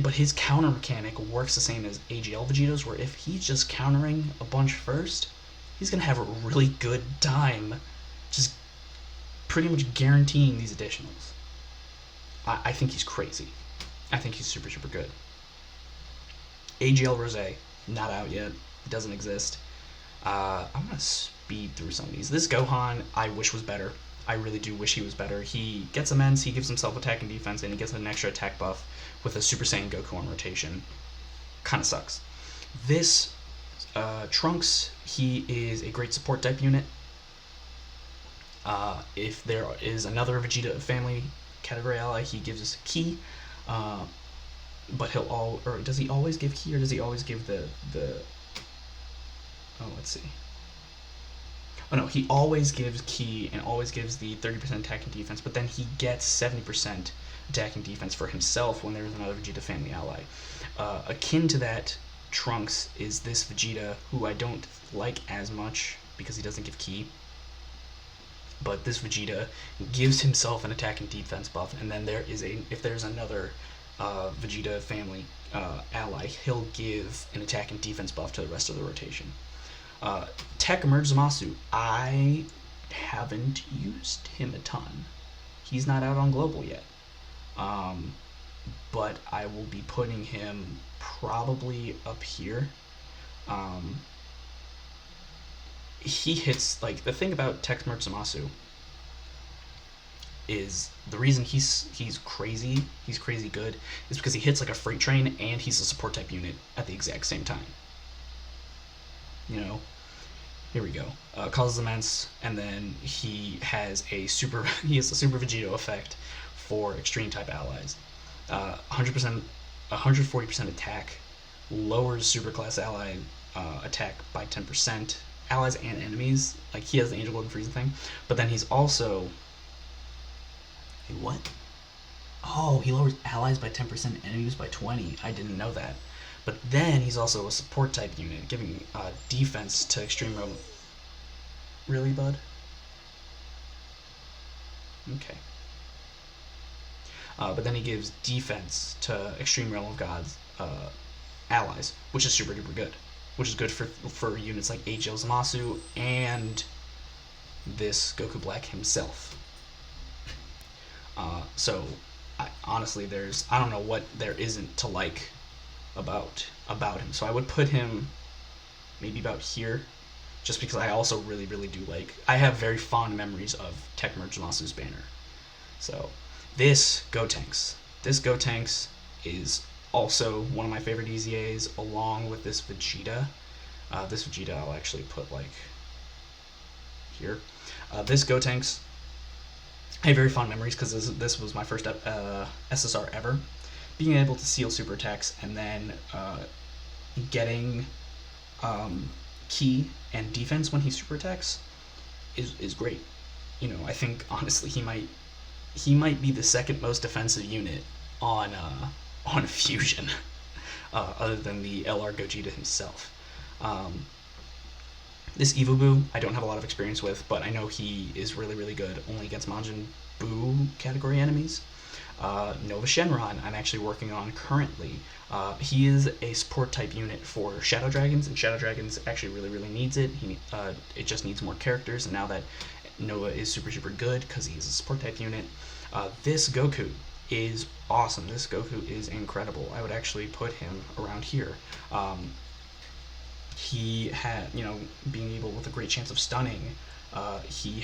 but his counter mechanic works the same as AGL Vegito's, where if he's just countering a bunch first, he's gonna have a really good time, just pretty much guaranteeing these additionals. I think he's crazy. I think he's super, super good. AGL Rose, not out yet. It doesn't exist. I'm going to speed through some of these. This Gohan, I wish was better. I really do wish he was better. He gets immense, he gives himself attack and defense, and he gets an extra attack buff with a Super Saiyan Goku on rotation. Kind of sucks. This Trunks, he is a great support type unit. If there is another Vegeta family category ally, he gives us a ki. But does he always give ki, or does he always give the let's see. Oh no, he always gives ki and always gives the 30% attack and defense, but then he gets 70% attack and defense for himself when there's another Vegeta family ally. Akin to that, Trunks is this Vegeta who I don't like as much because he doesn't give ki. But this Vegeta gives himself an attack and defense buff, and then if there's another Vegeta family ally, he'll give an attack and defense buff to the rest of the rotation. Tech Emerge Zamasu, I haven't used him a ton. He's not out on global yet. But I will be putting him probably up here. He hits, like, the thing about Tech Emerge Zamasu is the reason he's crazy good is because he hits like a freight train and he's a support type unit at the exact same time. You know, here we go. Causes immense, and then he has a super Vegito effect for extreme type allies. 100%, 140% attack, lowers superclass ally attack by 10%. Allies and enemies, like he has the Angel Golden Freezing thing, but then he's also. Hey, what? Oh, he lowers allies by 10%, enemies by 20. I didn't know that. But then he's also a support type unit, giving defense to extreme realm. Really, bud? Okay. But then he gives defense to extreme realm of gods allies, which is super duper good. Which is good for units like H.L. Zamasu and this Goku Black himself. So, honestly, I don't know what there isn't to like about him. So I would put him maybe about here, just because I also really do like. I have very fond memories of Tech Merge Zamasu's banner. So this Gotenks is also one of my favorite EZAs, along with this Vegeta. This Vegeta I'll actually put like here. This Gotenks, I have very fond memories because this was my first SSR ever. Being able to seal super attacks and then getting ki and defense when he super attacks is great. You know, I think honestly he might be the second most defensive unit on Fusion, other than the LR Gogeta himself. This Evo I don't have a lot of experience with, but I know he is really good only against Majin Buu category enemies. Nova Shenron I'm actually working on currently. He is a support type unit for Shadow Dragons, and Shadow Dragons actually really needs it. It just needs more characters, and now that Nova is super good because he's a support type unit, this Goku is awesome. This Goku is incredible. I would actually put him around here. He had, being able with a great chance of stunning. He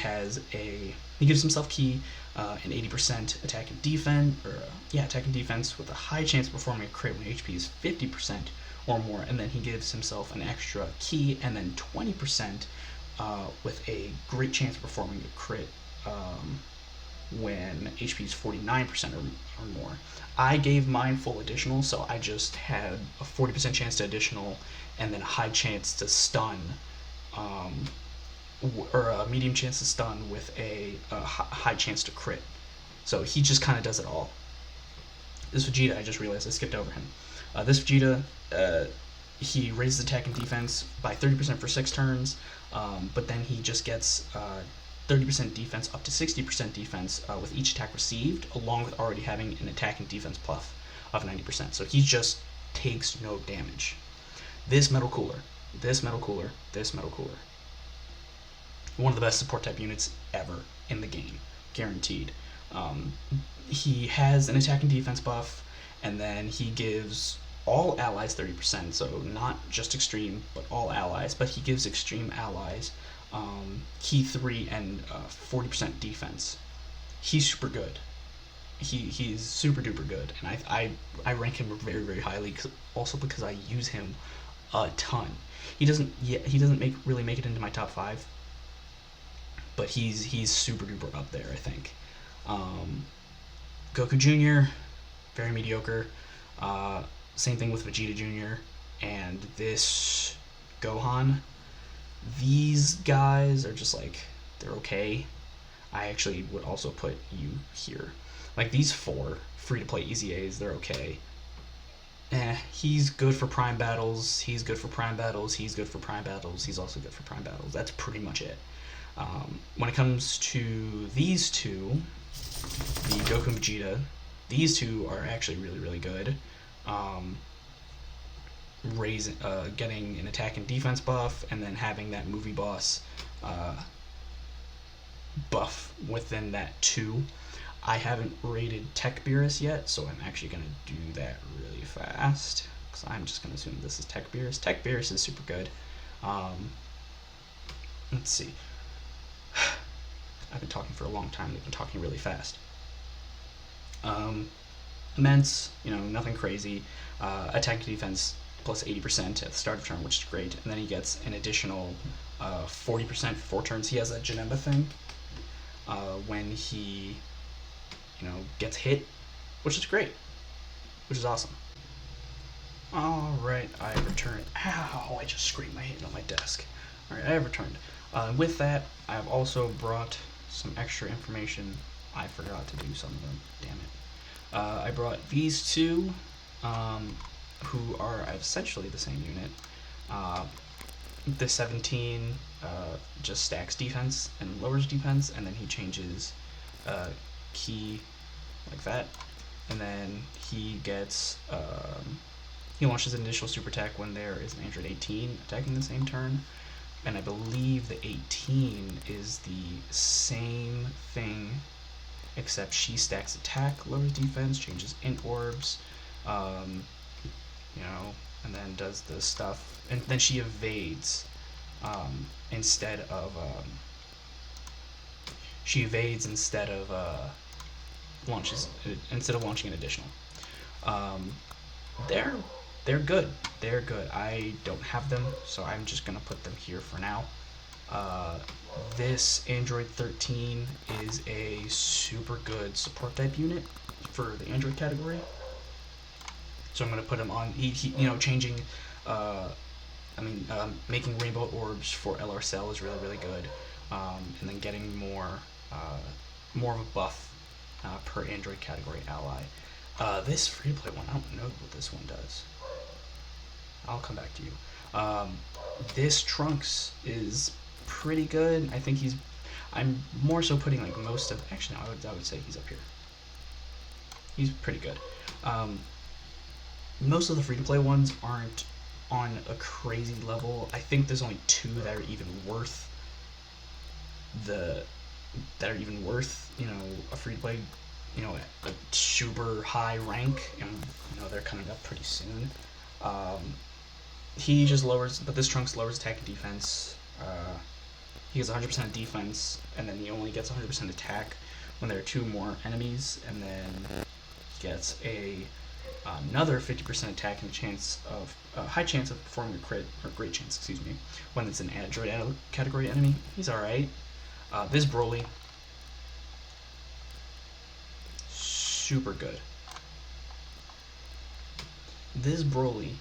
gives himself ki, an 80% attack and defense, with a high chance of performing a crit when HP is 50% or more, and then he gives himself an extra ki and then 20% with a great chance of performing a crit when HP is 49% or more. I gave mine full additional, so I just had a 40% chance to additional and then a high chance to stun, or a medium chance to stun with a high chance to crit. So he just kind of does it all. This Vegeta, I just realized I skipped over him. This Vegeta, he raises attack and defense by 30% for 6 turns, but then he just gets 30% defense up to 60% defense with each attack received, along with already having an attack and defense buff of 90%. So he just takes no damage. This Metal Cooler. One of the best support type units ever in the game, guaranteed. He has an attack and defense buff, and then he gives all allies 30%, so not just extreme, but all allies, but he gives extreme allies ki 3 and 40% defense. He's super good. He's super duper good, and I rank him very highly, also because I use him a ton. He doesn't really make it into my top 5, but he's super duper up there, I think. Goku Jr., very mediocre. Same thing with Vegeta Jr. and this Gohan. These guys are just like, they're okay. I actually would also put you here. Like these 4 free-to-play EZAs, they're okay. He's good for prime battles. He's good for prime battles. He's good for prime battles. He's also good for prime battles. That's pretty much it. When it comes to these two, the Goku and Vegeta, these two are actually really good. Getting an attack and defense buff, and then having that movie boss buff within that too. I haven't rated Tech Beerus yet, so I'm actually going to do that really fast, because I'm just going to assume this is Tech Beerus. Tech Beerus is super good. Let's see. I've been talking for a long time. They've been talking really fast. Immense, nothing crazy. Attack and defense plus 80% at the start of turn, which is great. And then he gets an additional 40% for 4 turns. He has that Janemba thing when he, gets hit, which is great, which is awesome. Alright, I have returned. Ow, I just scraped my hand on my desk. Alright, I have returned. With that, I've also brought some extra information. I forgot to do some of them, damn it. I brought these two, who are essentially the same unit. The 17 just stacks defense and lowers defense, and then he changes key like that. And then he gets, he launches an initial super attack when there is an Android 18 attacking the same turn. And I believe the 18 is the same thing, except she stacks attack, lowers defense, changes int orbs, and then does the stuff. And then she evades instead of launching an additional. They're good. They're good. I don't have them, so I'm just gonna put them here for now. This Android 13 is a super good support type unit for the Android category. So I'm gonna put him on. Changing. Making rainbow orbs for LR Cell is really, really good. And then getting more of a buff per Android category ally. This free-to-play one, I don't know what this one does. I'll come back to you. This Trunks is pretty good. I think I'm more so putting like most of, actually no, I would say he's up here. He's pretty good. Most of the free-to-play ones aren't on a crazy level. I think there's only 2 that are even worth a free-to-play, a super high rank, and they're coming up pretty soon. He just lowers, but this Trunks lowers attack and defense. He gets 100% defense, and then he only gets 100% attack when there are 2 more enemies, and then he gets another 50% attack and high chance of performing a crit, or great chance, excuse me, when it's an Android category enemy. He's alright. This Broly, super good. This Broly,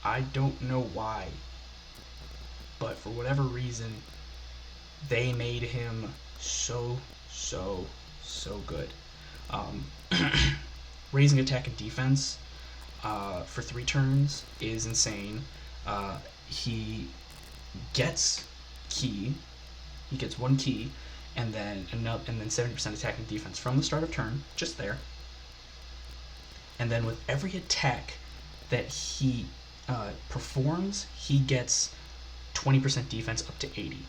I don't know why, but for whatever reason, they made him so good. Raising attack and defense for 3 turns is insane. He gets key. He gets 1 key, and then 70% attack and defense from the start of turn, just there. And then with every attack that he performs, he gets 20% defense up to 80.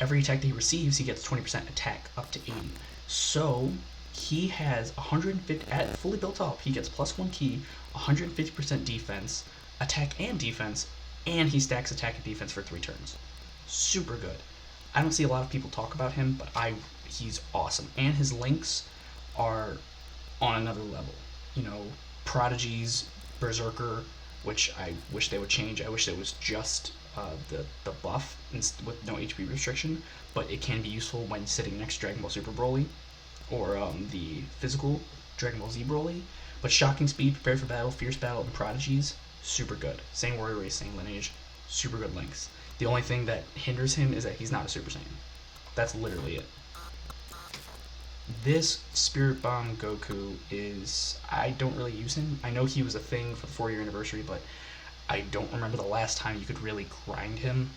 Every attack that he receives, he gets 20% attack up to 80. So he has 150 at fully built up. He gets +1 key, 150% defense, attack and defense, and he stacks attack and defense for 3 turns. Super good. I don't see a lot of people talk about him, but he's awesome. And his links are on another level. Prodigies, Berserker, which I wish they would change. I wish it was just the buff with no HP restriction, but it can be useful when sitting next to Dragon Ball Super Broly, or the physical Dragon Ball Z Broly. But Shocking Speed, Prepare for Battle, Fierce Battle, and Prodigies, super good. Same warrior race, same lineage, super good links. The only thing that hinders him is that he's not a Super Saiyan. That's literally it. This Spirit Bomb Goku is, I don't really use him. I know he was a thing for the 4-year anniversary, but I don't remember the last time you could really grind him.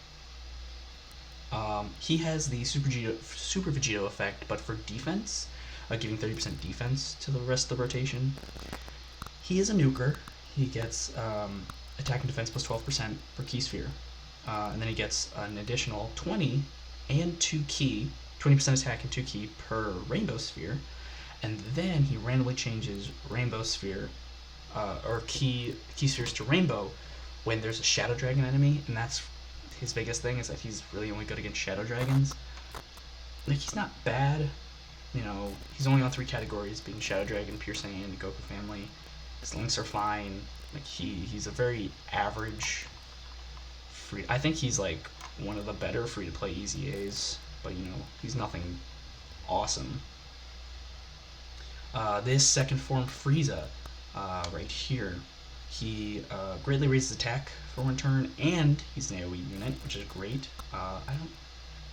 He has the Super Vegito effect, but for defense, giving 30% defense to the rest of the rotation. He is a nuker. He gets attack and defense plus 12% for Key Sphere. And then he gets an additional 20 and 2 key, 20% attack and 2 key per Rainbow Sphere. And then he randomly changes Rainbow Sphere, or key spheres to Rainbow when there's a Shadow Dragon enemy, and that's his biggest thing, is that he's really only good against Shadow Dragons. like he's not bad. You know, he's only on 3 categories, being Shadow Dragon, Pure Saiyan, Goku Family. His links are fine. Like he's a very average free. I think he's like one of the better free to play EZAs, but you know he's nothing awesome. This second form Frieza, right here, he greatly raises attack for 1 turn, and he's an AoE unit, which is great. I don't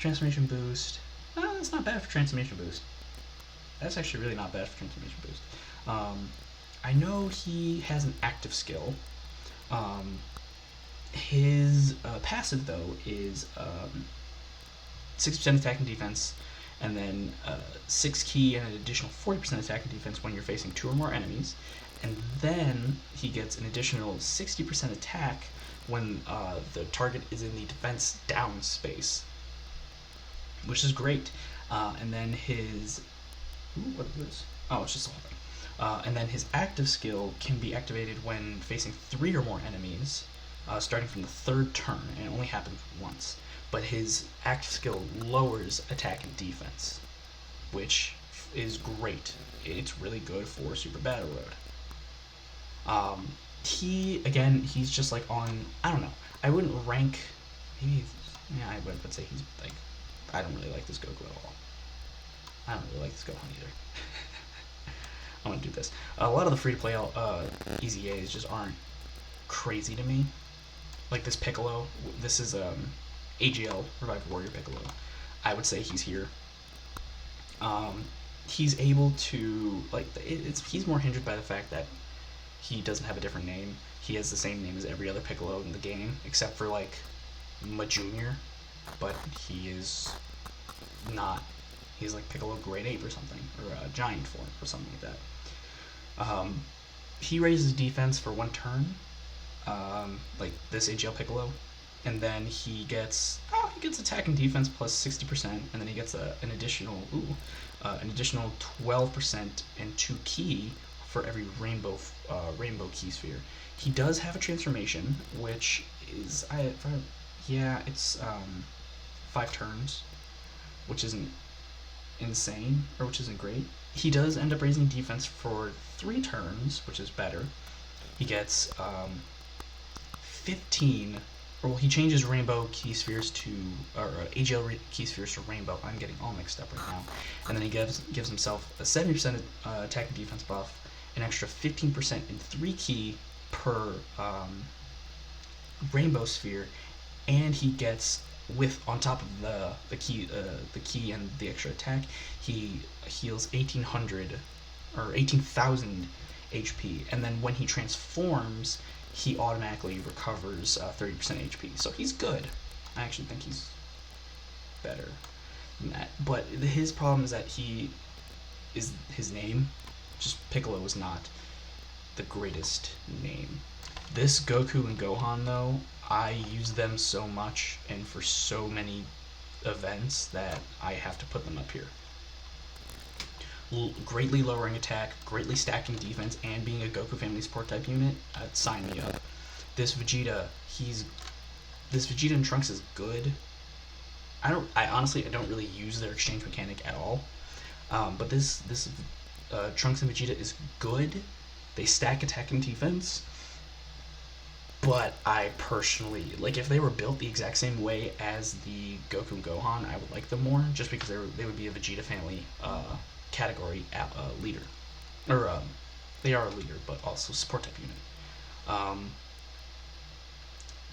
transformation boost. No, that's not bad for transformation boost. That's actually really not bad for transformation boost. I know he has an active skill. His passive though is 6% attack and defense, and then 6 key and an additional 40% attack and defense when you're facing 2 or more enemies, and then he gets an additional 60% attack when the target is in the defense down space, which is great. And then his what is this? Oh, it's just the whole thing. And then his active skill can be activated when facing 3 or more enemies, starting from the 3rd turn, and it only happens once. But his active skill lowers attack and defense, which is great. It's really good for Super Battle Road. He's just like on, I don't know, I wouldn't rank, maybe, yeah, I would say he's like, I don't really like this Goku at all. I don't really like this Gohan either. I'm gonna do this. A lot of the free-to-play EZAs just aren't crazy to me. Like this Piccolo, this is AGL, Revived Warrior Piccolo. I would say he's here. He's able to, like, he's more hindered by the fact that he doesn't have a different name. He has the same name as every other Piccolo in the game, except for, like, Ma Junior, but he is not. He's like Piccolo Grade 8 or something, or a giant form, or something like that. He raises defense for 1 turn, like this AGL Piccolo, and then he gets attack and defense plus 60%, and then he gets an additional 12% and 2 key for every rainbow key sphere. He does have a transformation, which is it's 5 turns, which isn't insane, or which isn't great. He does end up raising defense for 3 turns, which is better. He gets 15, or he changes rainbow key spheres to, or AGL key spheres to rainbow. I'm getting all mixed up right now. And then he gives himself a 70% attack and defense buff, an extra 15% in 3 key per rainbow sphere, and he gets, with on top of the key and the extra attack, he heals 1800 or 18,000 HP, and then when he transforms, he automatically recovers 30% HP. So he's good. I actually think he's better than that. But his problem is that his name, just Piccolo, is not the greatest name. This Goku and Gohan, though, I use them so much and for so many events that I have to put them up here. Greatly lowering attack, greatly stacking defense, and being a Goku family support type unit, sign me up. This Vegeta and Trunks is good. I honestly don't really use their exchange mechanic at all. But this Trunks and Vegeta is good. They stack attack and defense. But I personally, like, if they were built the exact same way as the Goku and Gohan, I would like them more, just because they would be a Vegeta family category leader. Or, they are a leader, but also support type unit.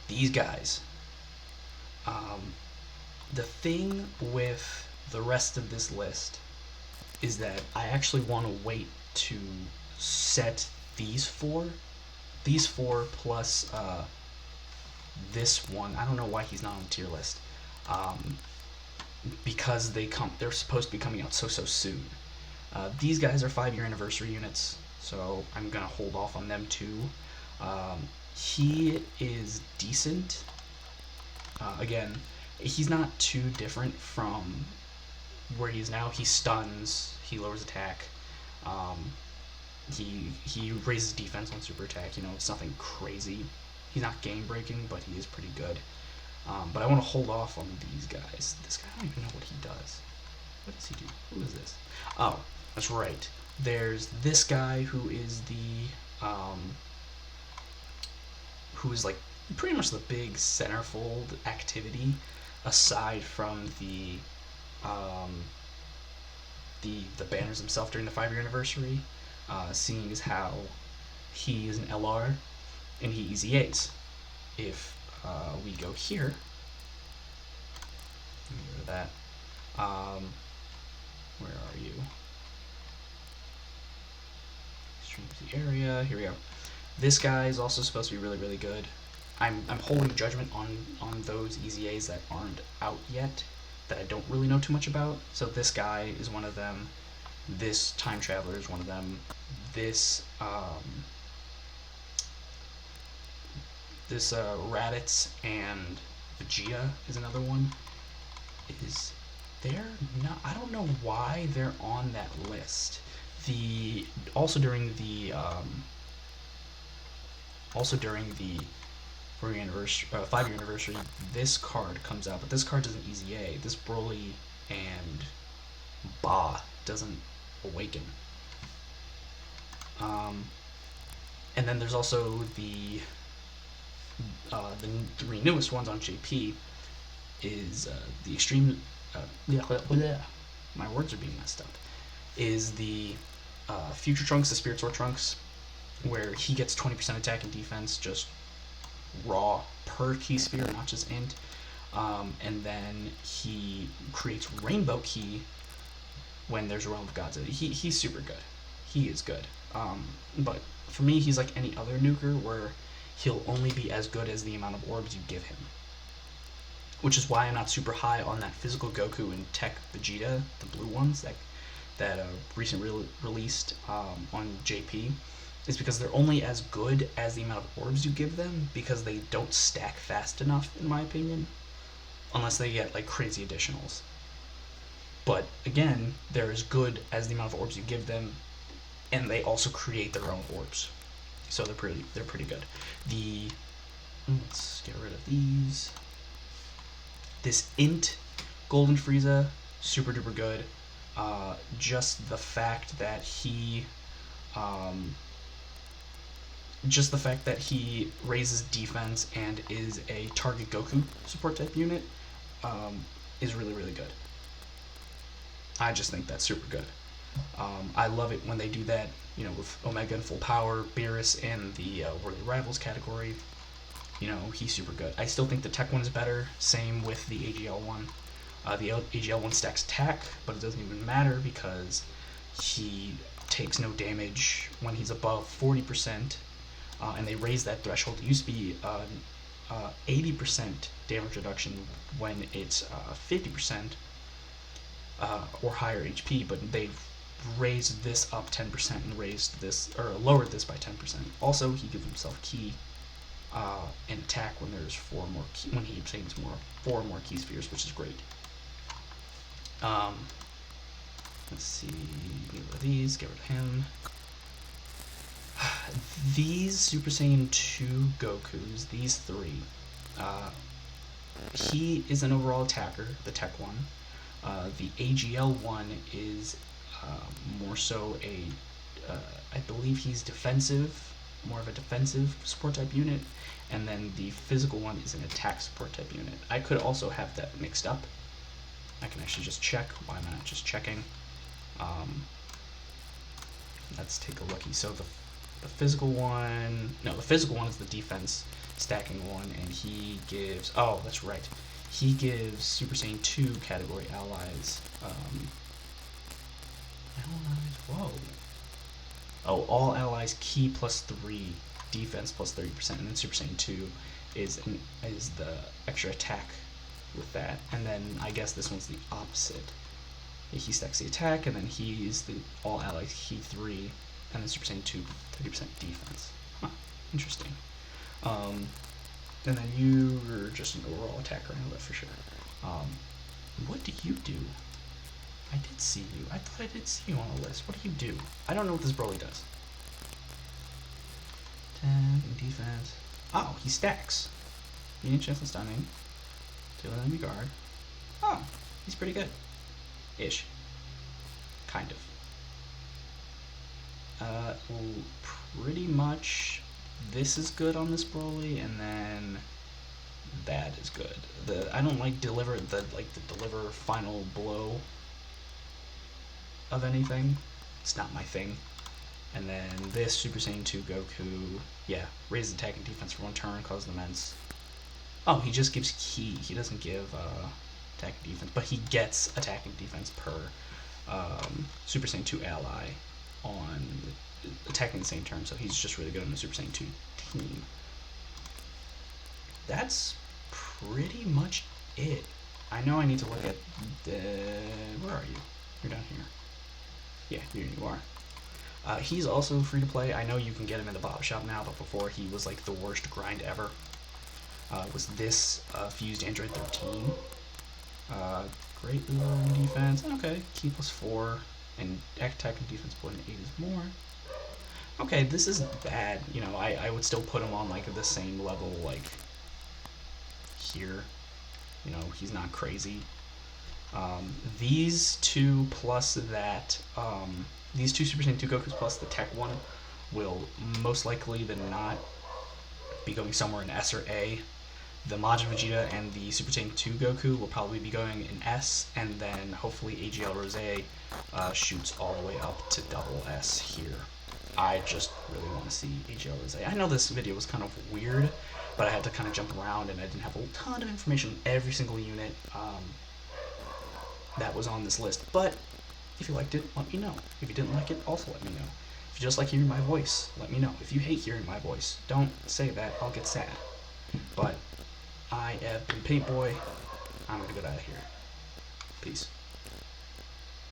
These guys. The thing with the rest of this list is that I actually want to wait to set these four plus this one. I don't know why he's not on the tier list, because they're supposed to be coming out so soon. These guys are 5-year anniversary units, so I'm gonna hold off on them too. He is decent. Again, he's not too different from where he is now. He stuns, he lowers attack, he raises defense on super attack. You know, it's nothing crazy. He's not game breaking, but he is pretty good. But I want to hold off on these guys. This guy, I don't even know what he does. What does he do? Who is this? Oh, that's right. There's this guy who is like pretty much the big centerfold activity, aside from um, the banners themselves during the 5-year anniversary. Seeing as how he is an LR and he EZAs. If we go here, let me go to that. Where are you? Stream the area. Here we go. This guy is also supposed to be really, really good. I'm holding judgment on those EZAs that aren't out yet, that I don't really know too much about. So this guy is one of them. This time traveler is one of them. This Raditz and Vegeta is another one. They're not. I don't know why they're on that list. Also during the 5-year anniversary, this card comes out, but this card doesn't EZA. This Broly and Ba doesn't awaken. And then there's also the 3 newest ones on JP is the extreme. My words are being messed up. Is the Future Trunks, the Spirit Sword Trunks, where he gets 20% attack and defense, just raw per key sphere, not just int. And then he creates Rainbow Key when there's a Realm of Gods. He's super good. He is good. But for me, he's like any other nuker, where he'll only be as good as the amount of orbs you give him. Which is why I'm not super high on that physical Goku and Tech Vegeta, the blue ones that recently released on JP, is because they're only as good as the amount of orbs you give them, because they don't stack fast enough, in my opinion, unless they get like crazy additionals. But again, they're as good as the amount of orbs you give them, and they also create their own orbs, so they're pretty good. Let's get rid of these. This int Golden Frieza, super duper good. Just the fact that he raises defense and is a target Goku support type unit is really, really good. I just think that's super good. I love it when they do that, with Omega in full power, Beerus in the Worthy Rivals category. He's super good. I still think the Tech one is better. Same with the AGL one. The AGL one stacks attack, but it doesn't even matter because he takes no damage when he's above 40%, and they raise that threshold. It used to be 80% damage reduction when it's 50% or higher HP, but they've raised this up 10% and lowered this by 10%. Also, he gives himself key and attack when there's when he obtains 4 more key spheres, which is great. Let's see, get rid of these, get rid of him. These Super Saiyan 2 Gokus, these 3, he is an overall attacker, the Tech one. The AGL one is more so I believe he's defensive, more of a defensive support type unit, and then the physical one is an attack support type unit. I could also have that mixed up. I can actually just check. Why am I not just checking? Let's take a looky. So the physical one, the physical one is the defense stacking one, and he gives, that's right, he gives Super Saiyan 2 category allies, all allies key +3, defense +30%, and then Super Saiyan 2 is the extra attack with that. And then I guess this one's the opposite. He stacks the attack, and then he's the all allies key 3, and then Super Saiyan 2 30% defense. Interesting. And then you're just an overall attacker, I know that for sure. What do you do? I did see you. I thought I did see you on the list. What do you do? I don't know what this Broly does. Attack and defense. Oh, he stacks. Gain chance of stunning. Till enemy guard. Oh, he's pretty good. Ish. kind of. Pretty much this is good on this Broly, and then that is good. I don't like deliver the deliver final blow of anything. It's not my thing. And then this Super Saiyan 2 Goku, yeah, raises attack and defense for 1 turn, causes immense. Oh, he just gives ki. He doesn't give attack and defense, but he gets attack and defense per Super Saiyan 2 ally on attacking the same turn, so he's just really good on the Super Saiyan 2 team. That's pretty much it. I know I need to look at where are you? You're down here. Yeah, here you are. He's also free to play. I know you can get him in the Bob Shop now, but before he was like the worst grind ever. Was this fused Android 13? Great low in defense. Okay, ki +4 and attack and defense +8 is more. Okay, this isn't bad. You know, I would still put him on like the same level like here. You know, he's not crazy. These two plus that, these two Super Saiyan 2 Gokus plus the Tech one will most likely than not be going somewhere in S or A. The Majin Vegeta and the Super Saiyan 2 Goku will probably be going in S, and then hopefully AGL Rosé shoots all the way up to double S here. I just really want to see AGL Rosé. I know this video was kind of weird, but I had to kind of jump around and I didn't have a ton of information on every single unit that was on this list. But if you liked it, let me know. If you didn't like it, also let me know. If you just like hearing my voice, let me know. If you hate hearing my voice, don't say that, I'll get sad. But I have been Paint Boy. I'm gonna get out of here. Peace.